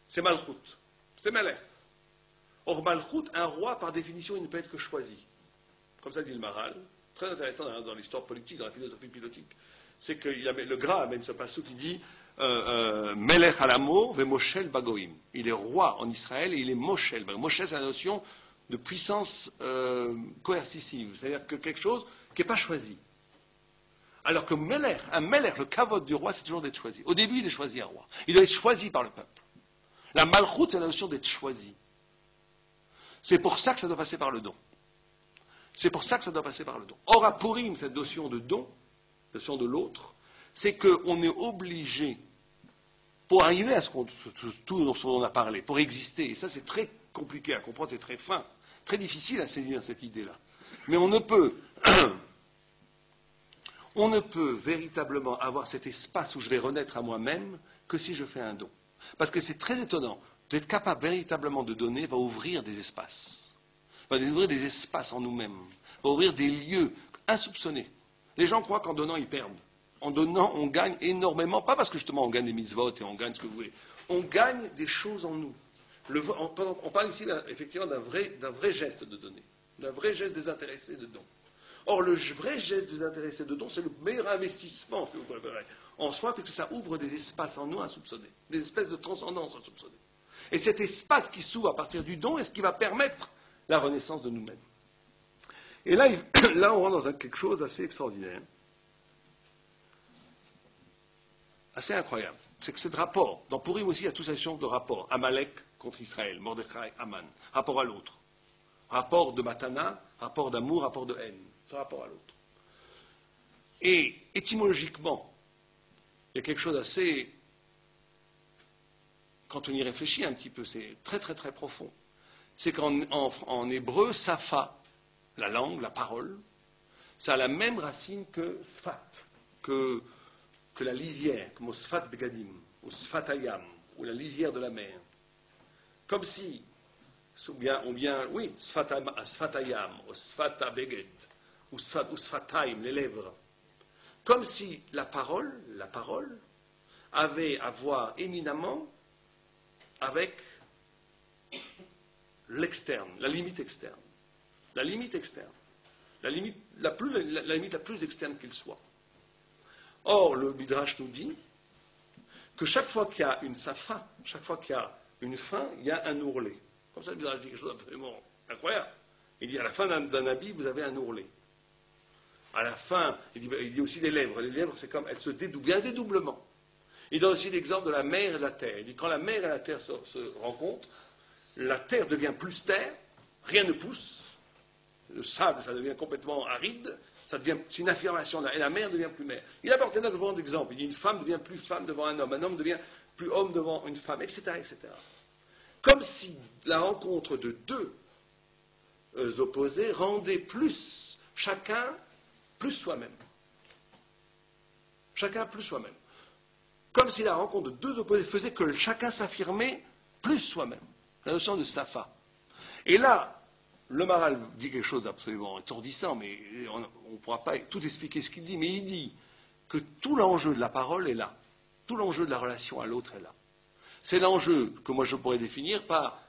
c'est Malchut, c'est Melech. Or, Malchut, un roi, par définition, il ne peut être que choisi. Comme ça dit le Maharal, très intéressant dans l'histoire politique, dans la philosophie politique, c'est que le Gra amène ce passage qui dit Melech alamo ve Moshel bagoim. Il est roi en Israël et il est Moshel. Moshel, c'est la notion de puissance coercitive, c'est-à-dire que quelque chose qui n'est pas choisi. Alors que un Melech, le kavod du roi, c'est toujours d'être choisi. Au début, il est choisi un roi. Il doit être choisi par le peuple. La Malchut, c'est la notion d'être choisi. C'est pour ça que ça doit passer par le don. C'est pour ça que ça doit passer par le don. Or, à Purim, cette notion de don, la notion de l'autre, c'est qu'on est obligé, pour arriver à tout ce dont on a parlé, pour exister, et ça c'est très compliqué à comprendre, c'est très fin, très difficile à saisir cette idée-là. Mais on ne peut véritablement avoir cet espace où je vais renaître à moi-même que si je fais un don. Parce que c'est très étonnant, d'être capable véritablement de donner va ouvrir des espaces. Va ouvrir des espaces en nous-mêmes, va ouvrir des lieux insoupçonnés. Les gens croient qu'en donnant, ils perdent. En donnant, on gagne énormément, pas parce que justement on gagne des mitzvot et on gagne ce que vous voulez. On gagne des choses en nous. On parle ici effectivement d'un vrai geste de donner, d'un vrai geste désintéressé de don. Or, le vrai geste désintéressé de don, c'est le meilleur investissement que vous pouvez faire en soi, puisque ça ouvre des espaces en nous insoupçonnés, des espèces de transcendance insoupçonnée. Et cet espace qui s'ouvre à partir du don est ce qui va permettre la renaissance de nous-mêmes. Et là, on rentre dans quelque chose d'assez extraordinaire, assez incroyable. C'est que ce rapport, dans Purim aussi, il y a toute cette notion de rapport. Amalek contre Israël, Mordechai, Aman. Rapport à l'autre. Rapport de matana, rapport d'amour, rapport de haine. Ce rapport à l'autre. Et étymologiquement, il y a quelque chose d'assez... Quand on y réfléchit un petit peu, c'est très très très profond. C'est qu'en hébreu, safa, la langue, la parole, ça a la même racine que sfat, que la lisière, comme au sfat begadim, au sfat ayam, ou la lisière de la mer. Comme si, ou bien oui, sfat ayam, ou sfat beged, ou sfataim, les lèvres. Comme si la parole avait à voir éminemment avec l'externe, la limite externe. La limite externe. La limite la plus externe qu'il soit. Or, le Midrash nous dit que chaque fois qu'il y a une safa, chaque fois qu'il y a une fin, il y a un ourlet. Comme ça, le Midrash dit quelque chose d'absolument incroyable. Il dit à la fin d'un habit, vous avez un ourlet. À la fin, il dit aussi les lèvres. Les lèvres, c'est comme elles se dédoublent. Il y a un dédoublement. Il donne aussi l'exemple de la mer et de la terre. Il dit quand la mer et la terre se rencontrent, la terre devient plus terre, rien ne pousse, le sable, ça devient complètement aride, c'est une affirmation, et la mer devient plus mer. Il apporte un autre exemple, il dit une femme devient plus femme devant un homme devient plus homme devant une femme, etc., etc. Comme si la rencontre de deux opposés rendait plus, chacun plus soi-même. Chacun plus soi-même. Comme si la rencontre de deux opposés faisait que chacun s'affirmait plus soi-même. La notion de safa. Et là, le Maharal dit quelque chose d'absolument étourdissant, mais on ne pourra pas tout expliquer ce qu'il dit, mais il dit que tout l'enjeu de la parole est là. Tout l'enjeu de la relation à l'autre est là. C'est l'enjeu que moi je pourrais définir par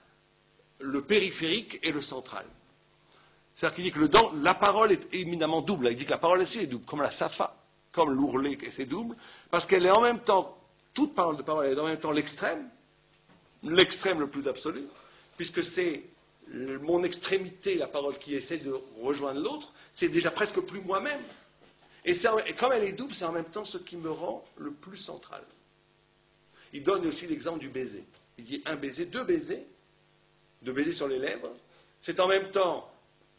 le périphérique et le central. C'est-à-dire qu'il dit que la parole est éminemment double. Il dit que la parole aussi est double, comme la safa, comme l'ourlet, c'est double, parce qu'elle est en même temps, toute parole de parole est en même temps l'extrême le plus absolu, puisque c'est mon extrémité, la parole qui essaie de rejoindre l'autre, c'est déjà presque plus moi-même. Et comme elle est double, c'est en même temps ce qui me rend le plus central. Il donne aussi l'exemple du baiser. Il dit un baiser, deux baisers sur les lèvres, c'est en même temps,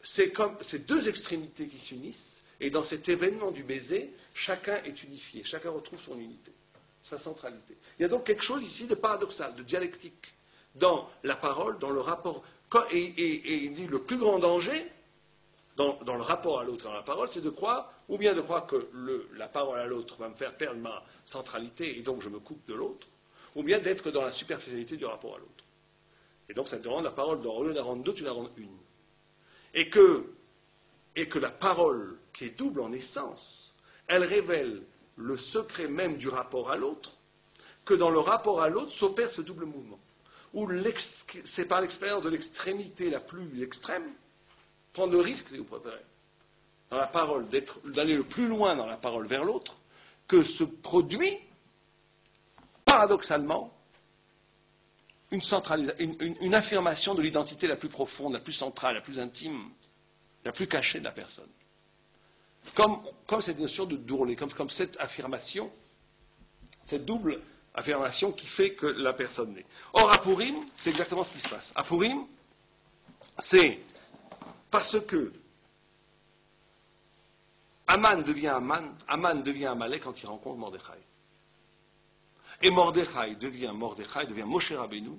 c'est comme ces deux extrémités qui s'unissent, et dans cet événement du baiser, chacun est unifié, chacun retrouve son unité, sa centralité. Il y a donc quelque chose ici de paradoxal, de dialectique, dans la parole, dans le rapport. Et il dit le plus grand danger dans le rapport à l'autre et dans la parole, c'est de croire, ou bien de croire que la parole à l'autre va me faire perdre ma centralité et donc je me coupe de l'autre, ou bien d'être dans la superficialité du rapport à l'autre. Et donc ça te rend la parole, au lieu de la rendre deux, tu la rends une. Et que la parole, qui est double en essence, elle révèle le secret même du rapport à l'autre, que dans le rapport à l'autre s'opère ce double mouvement. Où c'est par l'expérience de l'extrémité la plus extrême, prendre le risque, si vous préférez, dans la parole, d'aller le plus loin dans la parole vers l'autre, que se produit, paradoxalement, une affirmation de l'identité la plus profonde, la plus centrale, la plus intime, la plus cachée de la personne. Comme cette notion de dourler, comme cette affirmation, cette double affirmation qui fait que la personne naît. Or, à Purim, c'est exactement ce qui se passe. À Purim, c'est parce que Aman devient Amalek quand il rencontre Mordechai. Et Mordechai devient Moshe Rabbeinu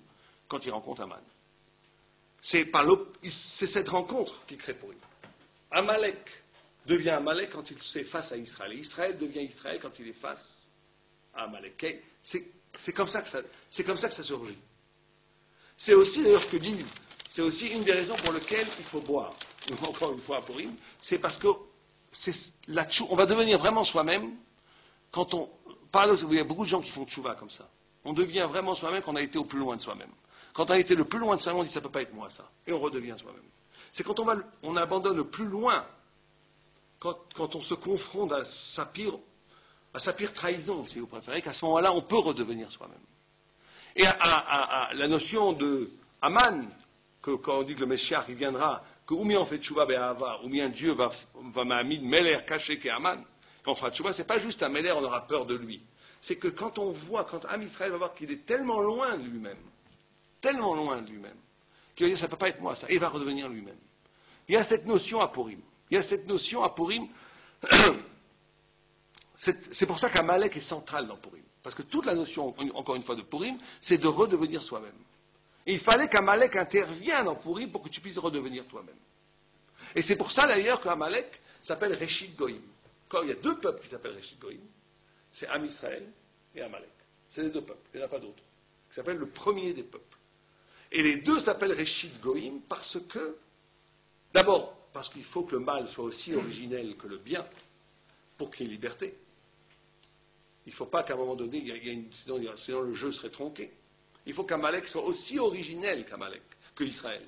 quand il rencontre Aman. C'est cette rencontre qui crée Purim. Amalek devient Amalek quand il est face à Israël. Et Israël devient Israël quand il est face à Amalek. C'est comme ça que ça surgit. C'est aussi d'ailleurs ce que disent. C'est aussi une des raisons pour lesquelles il faut boire. Encore une fois à Purim, c'est parce que on va devenir vraiment soi-même quand on. Il y a beaucoup de gens qui font tchouva comme ça. On devient vraiment soi-même quand on a été au plus loin de soi-même. Quand on a été le plus loin de soi-même, on dit ça ne peut pas être moi ça. Et on redevient soi-même. C'est quand on abandonne le plus loin, quand on se confronte à sa pire trahison, si vous préférez, qu'à ce moment-là, on peut redevenir soi-même. Et à la notion de Aman, que quand on dit que le Meshiach il viendra, que ou bien on fait tchouva be'ahava, ou bien Dieu va m'amener Meler caché qu'est Aman, quand on fera tchouva, c'est pas juste un Meler, on aura peur de lui. C'est que quand Am Israël va voir qu'il est tellement loin de lui-même, qu'il va dire ça ne peut pas être moi ça, et il va redevenir lui-même. Il y a cette notion à Purim. C'est pour ça qu'Amalek est central dans Purim. Parce que toute la notion, encore une fois, de Purim, c'est de redevenir soi-même. Et il fallait qu'Amalek intervienne dans Purim pour que tu puisses redevenir toi-même. Et c'est pour ça d'ailleurs qu'Amalek s'appelle Reshit Goïm. Quand il y a deux peuples qui s'appellent Reshit Goïm, c'est Am Israël et Amalek. C'est les deux peuples, il n'y en a pas d'autres. Qui s'appelle le premier des peuples. Et les deux s'appellent Reshit Goïm parce que, d'abord, parce qu'il faut que le mal soit aussi originel que le bien pour qu'il y ait liberté. Il ne faut pas qu'à un moment donné, sinon le jeu serait tronqué. Il faut qu'Amalek soit aussi originel que Israël.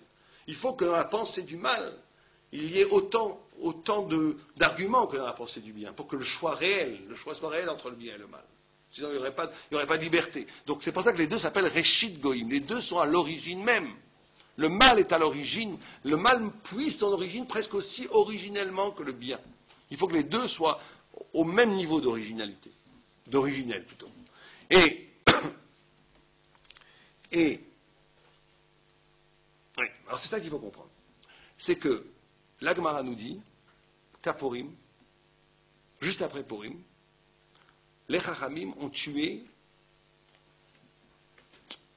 Il faut que dans la pensée du mal, il y ait autant d'arguments que dans la pensée du bien, pour que le choix soit réel entre le bien et le mal. Sinon, il n'y aurait pas de liberté. Donc c'est pour ça que les deux s'appellent Reshit Goïm. Les deux sont à l'origine même. Le mal est à l'origine. Le mal puise son origine presque aussi originellement que le bien. Il faut que les deux soient au même niveau d'originalité. D'originel plutôt. Et oui, alors c'est ça qu'il faut comprendre. C'est que la Gemara nous dit qu'à Purim, juste après Purim, les Chachamim ont tué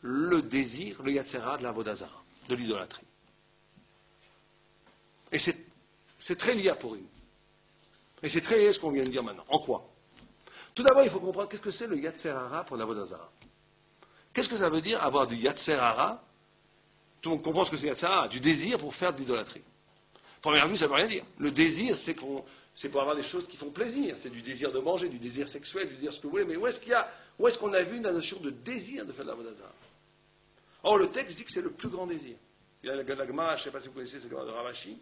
le désir, le Yatzera de la Vodazara, de l'idolâtrie. Et c'est très lié à Purim. Et c'est très lié à ce qu'on vient de dire maintenant. En quoi? Tout d'abord, il faut comprendre qu'est-ce que c'est le Yatzera pour la Vodazara. Qu'est-ce que ça veut dire avoir du Yatzera? Tout le monde comprend ce que c'est Yatzera, du désir pour faire de l'idolâtrie. Première vue, ça ne veut rien dire. Le désir, c'est pour avoir des choses qui font plaisir. C'est du désir de manger, du désir sexuel, du désir ce que vous voulez. Mais où est-ce qu'on a vu la notion de désir de faire de la Vodazara? Or, le texte dit que c'est le plus grand désir. Il y a la Gemara, je ne sais pas si vous connaissez cette Gemara de Ravashi,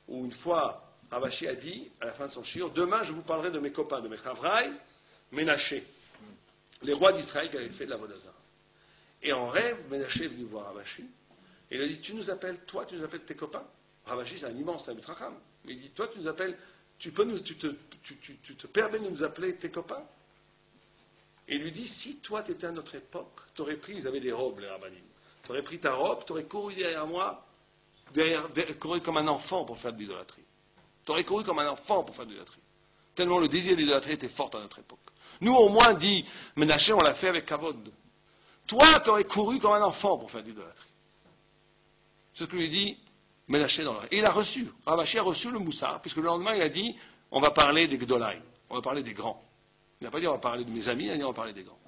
où une fois, Ravashi a dit, à la fin de son shiur, demain je vous parlerai de mes copains, de mes chavraï, Ménaché, les rois d'Israël qui avaient fait de la Vodazara. Et en rêve, Ménaché est venu voir Ravashi, et il a dit, tu nous appelles tes copains? Ravashi, c'est un immense Talmid Chacham. Mais il dit, toi, tu nous appelles, tu te permets de nous appeler tes copains? Et il lui dit, si toi, tu étais à notre époque, tu aurais pris, ils avaient des robes, les rabbinim, tu aurais pris ta robe, tu aurais couru derrière moi, couru comme un enfant pour faire de l'idolâtrie. Tu aurais couru comme un enfant pour faire de l'idolâtrie. Tellement le désir de l'idolâtrie était fort à notre époque. Nous, au moins, dit Ménaché, on l'a fait avec Kavod. Toi, tu aurais couru comme un enfant pour faire de l'idolâtrie. C'est ce que lui dit Ménaché dans l'oreille. Et il a reçu, Ravashi a reçu le moussard, puisque le lendemain, il a dit, on va parler des Gdolai, on va parler des grands. Il n'a pas dit, on va parler de mes amis, il a dit, on va parler des grands.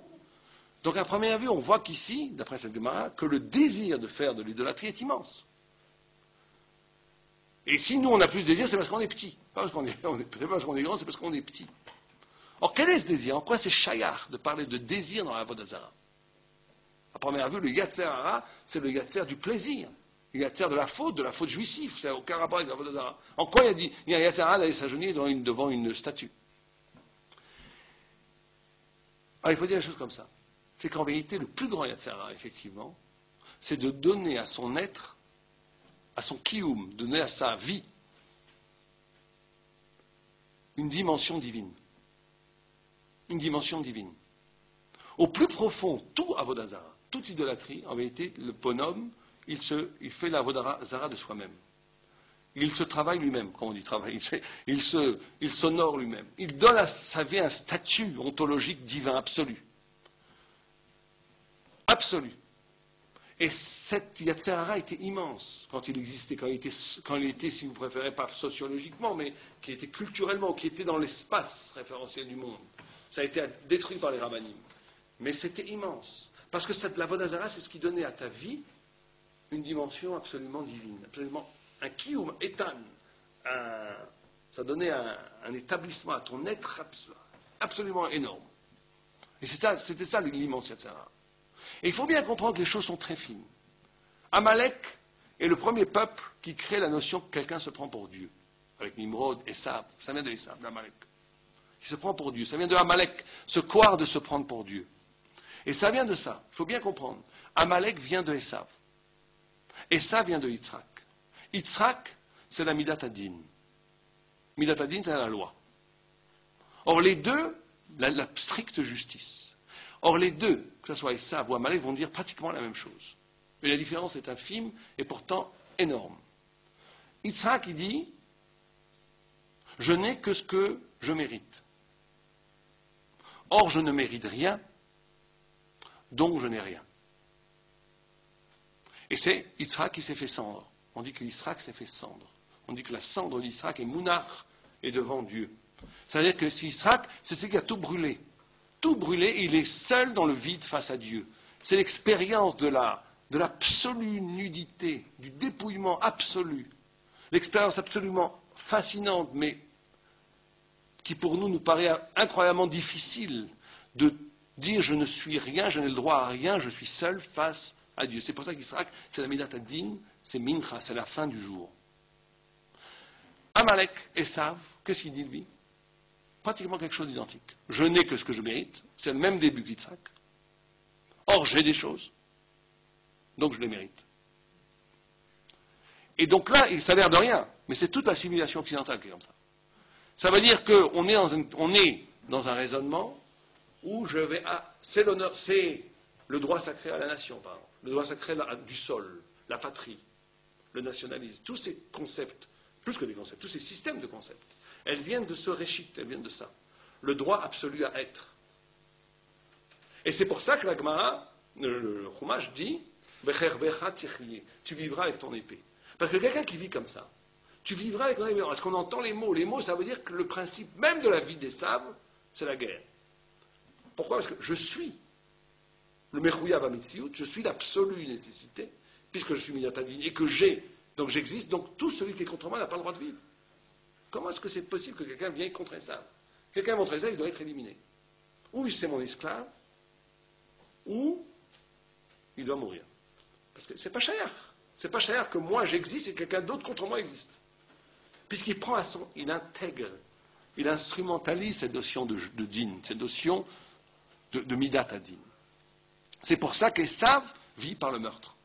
Donc, à première vue, on voit qu'ici, d'après cette Gemara, que le désir de faire de l'idolâtrie est immense. Et si nous, on a plus de désir, c'est parce qu'on est petit. Pas parce qu'on est, c'est pas parce qu'on est grand, c'est parce qu'on est petit. Or, quel est ce désir? En quoi c'est chayar de parler de désir dans la Avodah Zarah? À première vue, le Yatser Hara, c'est le Yatser du plaisir. Le Yatser de la faute jouissive. Ça n'a aucun rapport avec la Avodah Zarah. En quoi il y a un Yatser Hara d'aller s'agenouiller devant une statue? Alors, il faut dire la chose comme ça. C'est qu'en vérité, le plus grand Yatser Hara, effectivement, c'est de donner à son être, à son kiyum, donner à sa vie, une dimension divine. Une dimension divine. Au plus profond, tout Avodah Zarah, toute idolâtrie, en vérité, le bonhomme, il fait la Avodah Zarah de soi-même. Il se travaille lui-même, comme on dit travail, il s'honore lui-même. Il donne à sa vie un statut ontologique divin absolu. Absolu. Et cette Yatser Hara était immense quand il existait, quand il était, si vous préférez, pas sociologiquement, mais qui était culturellement, qui était dans l'espace référentiel du monde. Ça a été détruit par les Rabbanim. Mais c'était immense. Parce que la Avodah Zarah, c'est ce qui donnait à ta vie une dimension absolument divine, absolument un kiyum, étan. Ça donnait un établissement à ton être absolument énorme. Et c'était ça l'immense Yatser Hara. Et il faut bien comprendre que les choses sont très fines. Amalek est le premier peuple qui crée la notion que quelqu'un se prend pour Dieu. Avec Nimrod, Esav, ça vient de Esav, d'Amalek. Il se prend pour Dieu, ça vient de Amalek, ce croire de se prendre pour Dieu. Et ça vient de ça, il faut bien comprendre. Amalek vient de Esav. Esav vient de Yitzhak. Yitzhak, c'est la Midat Adin. Midat Adin, c'est la loi. Or les deux, la stricte justice. Or les deux, que ce soit Esav ou Amalek, vont dire pratiquement la même chose. Mais la différence est infime et pourtant énorme. Yitzhak, il dit, je n'ai que ce que je mérite. Or, je ne mérite rien, donc je n'ai rien. Et c'est Yitzhak qui s'est fait cendre. On dit que Yitzhak s'est fait cendre. On dit que la cendre d'Yitzhak est Mounach et devant Dieu. C'est-à-dire que si Yitzhak, c'est celui qui a tout brûlé. Tout brûlé, et il est seul dans le vide face à Dieu. C'est l'expérience de l'absolue nudité, du dépouillement absolu. L'expérience absolument fascinante, mais qui pour nous paraît incroyablement difficile de dire je ne suis rien, je n'ai le droit à rien, je suis seul face à Dieu. C'est pour ça qu'Israël, c'est la Midat Adin, c'est Mincha, c'est la fin du jour. Amalek, Esav, qu'est-ce qu'il dit lui? Pratiquement quelque chose d'identique. Je n'ai que ce que je mérite, c'est le même début qu'Yitzhak. Or, j'ai des choses, donc je les mérite. Et donc là, il s'avère de rien, mais c'est toute la civilisation occidentale qui est comme ça. Ça veut dire qu'on est dans un raisonnement où c'est l'honneur, c'est le droit sacré à la nation, par exemple, le droit sacré du sol, la patrie, le nationalisme, tous ces concepts, plus que des concepts, tous ces systèmes de concepts, elles viennent de ce réchit, elles viennent de ça. Le droit absolu à être. Et c'est pour ça que la Gemara, le Chumash dit, tu vivras avec ton épée. Parce que quelqu'un qui vit comme ça, tu vivras avec ton épée. Est-ce qu'on entend les mots? Les mots, ça veut dire que le principe même de la vie des sables, c'est la guerre. Pourquoi? Parce que je suis le Mechouyav HaMetziut, je suis l'absolue nécessité, puisque je suis Midat Adin, et que donc j'existe, donc tout celui qui est contre moi n'a pas le droit de vivre. Comment est-ce que c'est possible que quelqu'un vienne contre ça? Quelqu'un contre ça, il doit être éliminé. Ou c'est mon esclave, ou il doit mourir. Parce que c'est pas cher. C'est pas cher que moi j'existe et que quelqu'un d'autre contre moi existe. Puisqu'il prend il intègre, il instrumentalise cette notion de din, cette notion de Midat Adin. C'est pour ça qu'Esav vit par le meurtre.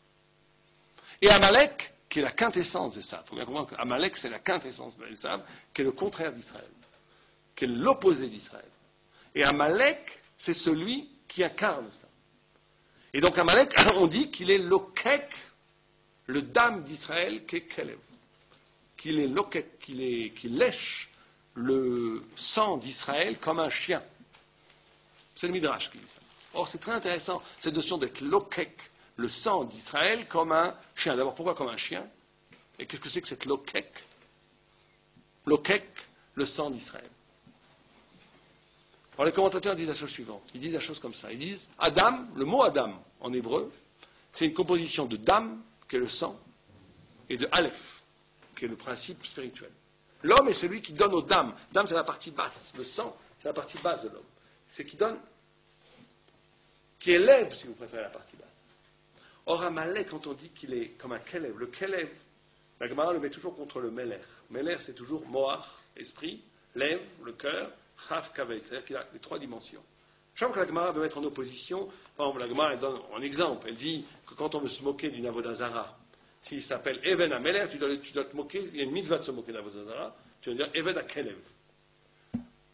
Et Amalek, qui est la quintessence d'Esav, il faut bien comprendre qu'Amalek, c'est la quintessence d'Esav, qui est le contraire d'Israël, qui est l'opposé d'Israël. Et Amalek, c'est celui qui incarne ça. Et donc Amalek, on dit qu'il est l'okek, le dam d'Israël, qui est Kelev. Qu'il est l'okek, qu'il lèche le sang d'Israël comme un chien. C'est le Midrash qui dit ça. Or, c'est très intéressant, cette notion d'être lokek, le sang d'Israël, comme un chien. D'abord, pourquoi comme un chien? Et qu'est-ce que c'est que cette lokek? Lokek, le sang d'Israël. Alors, les commentateurs disent la chose suivante. Ils disent la chose comme ça. Ils disent, Adam, le mot Adam, en hébreu, c'est une composition de Dam, qui est le sang, et de Aleph, qui est le principe spirituel. L'homme est celui qui donne au Dam. Dam, c'est la partie basse. Le sang, c'est la partie basse de l'homme. C'est qui donne, qui élève, si vous préférez, la partie basse. Or, Amalek, quand on dit qu'il est comme un Kelev, le Kelev, la Gemara le met toujours contre le Meler. Meler, c'est toujours Moar, esprit, Lev, le cœur, Chav, Kavek, c'est-à-dire qu'il a les trois dimensions. Chaque fois que la Gemara veut mettre en opposition, par exemple, la Gemara elle donne un exemple, elle dit que quand on veut se moquer d'une Avodazara, s'il s'appelle Even Ameler, tu dois te moquer, il y a une mitzvah de se moquer d'Avodazara, tu dois dire Even Akelev.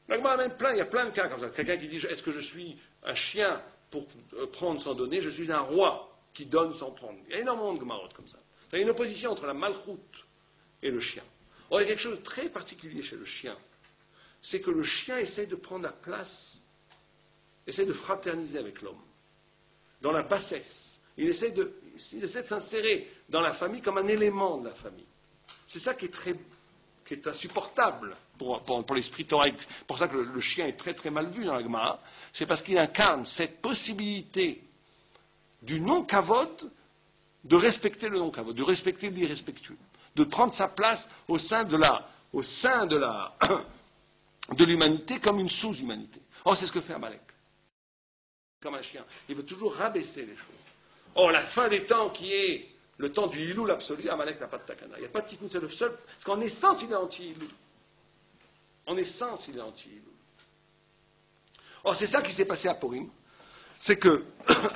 La Gemara même plein, il y a plein de cas comme ça. Quelqu'un qui dit, est-ce que je suis un chien pour prendre sans donner, je suis un roi qui donne sans prendre. Il y a énormément de Gemarot comme ça. Il y a une opposition entre la malchoute et le chien. Or, il y a quelque chose de très particulier chez le chien, c'est que le chien essaye de prendre la place, essaye de fraterniser avec l'homme, dans la bassesse. Il essaie de s'insérer dans la famille comme un élément de la famille. C'est ça qui est insupportable pour l'esprit thoraïque. C'est pour ça que le chien est très très mal vu dans la Gemara. C'est parce qu'il incarne cette possibilité du non-kavod de respecter le non-kavod, de respecter l'irrespectueux, de prendre sa place au sein de l'humanité comme une sous-humanité. Or, c'est ce que fait Amalek. Comme un chien. Il veut toujours rabaisser les choses. Or, la fin des temps qui est le temps du Hiloul absolu, Amalek n'a pas de takana. Il n'y a pas de tikkun, c'est le seul. Parce qu'en essence, il est anti-Hiloul. En essence, il est anti-Hiloul. Or, c'est ça qui s'est passé à Purim. C'est que,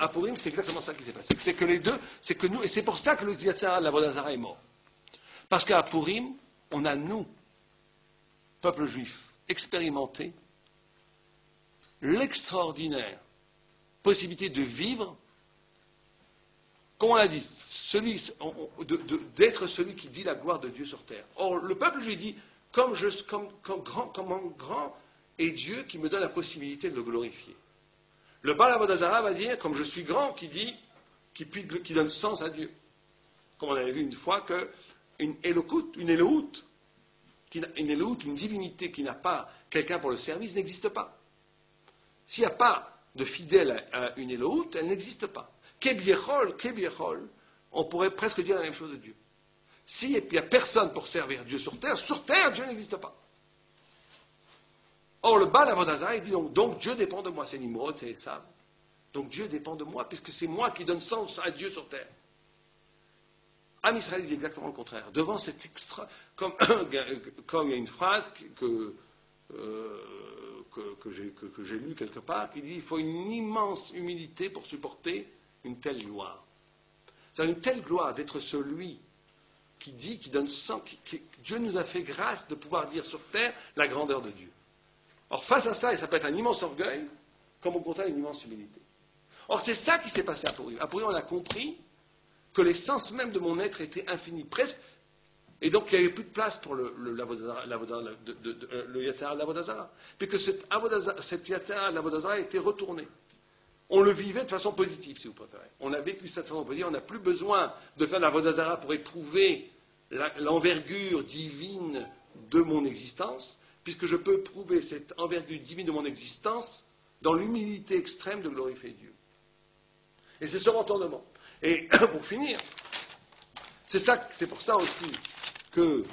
à Purim, c'est exactement ça qui s'est passé. C'est que les deux, c'est que nous, et c'est pour ça que le Yatzara de la Vodazara est mort. Parce qu'à Purim, on a, nous, peuple juif, expérimenté l'extraordinaire possibilité de vivre, comme on l'a dit, d'être celui qui dit la gloire de Dieu sur terre. Or, le peuple juif dit, comme grand est Dieu qui me donne la possibilité de le glorifier. Le Baal Avodazara va dire, comme je suis grand, qui donne sens à Dieu. Comme on avait vu une fois qu'une Elohut, une divinité qui n'a pas quelqu'un pour le service, n'existe pas. S'il n'y a pas de fidèle à une Elohut, elle n'existe pas. Kebiechol, on pourrait presque dire la même chose de Dieu. S'il n'y a personne pour servir Dieu sur terre, Dieu n'existe pas. Or, le Baal Avodazara, il dit donc Dieu dépend de moi. C'est Nimrod, c'est Esav. Donc Dieu dépend de moi, puisque c'est moi qui donne sens à Dieu sur terre. Am Israël dit exactement le contraire. Devant cet extra. Comme il y a une phrase que j'ai lue quelque part, qui dit il faut une immense humilité pour supporter une telle gloire. C'est une telle gloire d'être celui qui dit, qui donne sens, Dieu nous a fait grâce de pouvoir dire sur terre la grandeur de Dieu. Or, face à ça, et ça peut être un immense orgueil, comme au contraire une immense humilité. Or, c'est ça qui s'est passé à Purim. À Purim, on a compris que l'essence même de mon être était infinie, presque, et donc il n'y avait plus de place pour le Yatzara de l'Avodazara, puisque cette Yatzara de l'Avodazara a été retournée. On le vivait de façon positive, si vous préférez. On a vécu cette façon positive, on n'a plus besoin de faire l'Avodazara pour éprouver l'envergure divine de mon existence, puisque je peux prouver cette envergure divine de mon existence dans l'humilité extrême de glorifier Dieu. Et c'est ce retournement. Et pour finir, c'est pour ça aussi que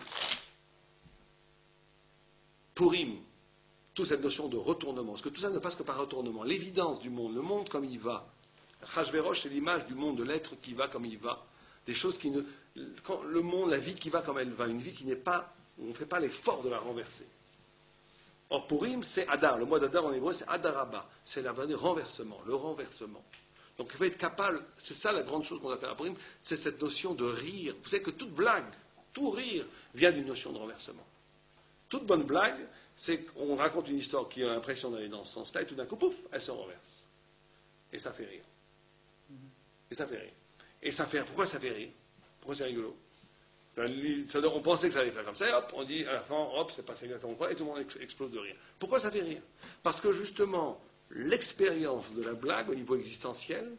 Purim, toute cette notion de retournement, parce que tout ça ne passe que par retournement, l'évidence du monde, le monde comme il va. Achashverosh, c'est l'image du monde de l'être qui va comme il va. Des choses qui ne... le monde, la vie qui va comme elle va, une vie qui n'est pas... on ne fait pas l'effort de la renverser. Or, Purim, c'est Adar. Le mois d'Adar en hébreu, c'est Adaraba. C'est le renversement, le renversement. Donc, il faut être capable, c'est ça la grande chose qu'on a fait à Purim, c'est cette notion de rire. Vous savez que toute blague, tout rire, vient d'une notion de renversement. Toute bonne blague, c'est qu'on raconte une histoire qui a l'impression d'aller dans ce sens-là, et tout d'un coup, pouf, elle se renverse. Et ça fait rire. Et ça fait rire. Et ça fait rire. Pourquoi ça fait rire? Pourquoi c'est rigolo? On pensait que ça allait faire comme ça, et hop, on dit à la fin, hop, c'est passé exactement quoi, et tout le monde explose de rire. Pourquoi ça fait rire? Parce que justement, l'expérience de la blague au niveau existentiel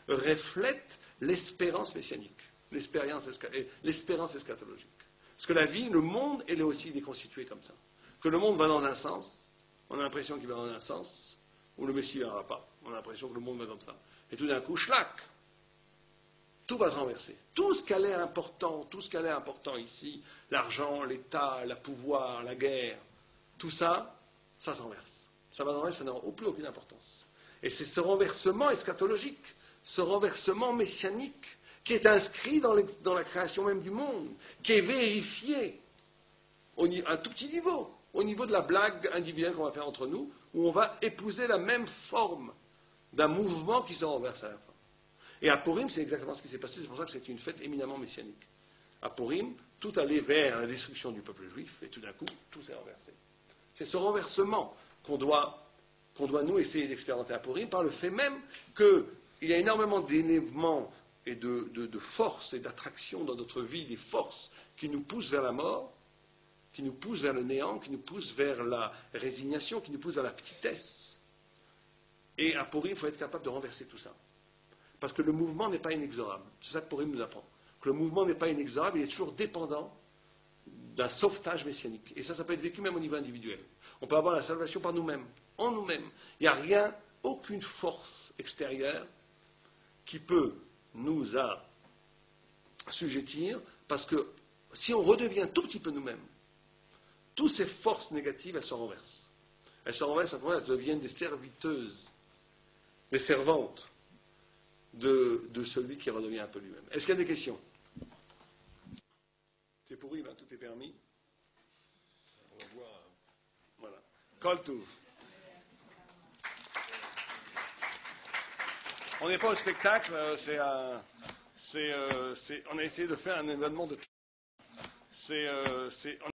reflète l'espérance messianique, l'espérance eschatologique. Parce que la vie, le monde, elle est aussi constitué comme ça. Que le monde va dans un sens, on a l'impression qu'il va dans un sens, où le Messie ne viendra pas. On a l'impression que le monde va comme ça. Et tout d'un coup, schlac, tout va se renverser. Tout ce qui allait important ici, l'argent, l'État, le pouvoir, la guerre, tout ça, ça se renverse. Ça va renverser, ça n'a plus aucune importance. Et c'est ce renversement eschatologique, ce renversement messianique, qui est inscrit dans la création même du monde, qui est vérifié à un tout petit niveau, au niveau de la blague individuelle qu'on va faire entre nous, où on va épouser la même forme d'un mouvement qui se renverse à la fin. Et à Purim, c'est exactement ce qui s'est passé, c'est pour ça que c'est une fête éminemment messianique. À Purim, tout allait vers la destruction du peuple juif, et tout d'un coup, tout s'est renversé. C'est ce renversement qu'on doit nous essayer d'expérimenter à Purim, par le fait même qu'il y a énormément d'éléments et de forces et d'attractions dans notre vie, des forces qui nous poussent vers la mort, qui nous poussent vers le néant, qui nous poussent vers la résignation, qui nous poussent vers la petitesse. Et à Purim, il faut être capable de renverser tout ça. Parce que le mouvement n'est pas inexorable. C'est ça que Purim nous apprend. Que le mouvement n'est pas inexorable, il est toujours dépendant d'un sauvetage messianique. Et ça peut être vécu même au niveau individuel. On peut avoir la salvation par nous-mêmes, en nous-mêmes. Il n'y a rien, aucune force extérieure qui peut nous assujettir, parce que si on redevient tout petit peu nous-mêmes, toutes ces forces négatives, elles se renversent. Elles se renversent, elles deviennent des serviteuses, des servantes de celui qui redevient un peu lui-même. Est-ce qu'il y a des questions? C'est pourri, ben, tout est permis. On va voir. Voilà. Kol Tuv. On n'est pas au spectacle, on a essayé de faire un événement de...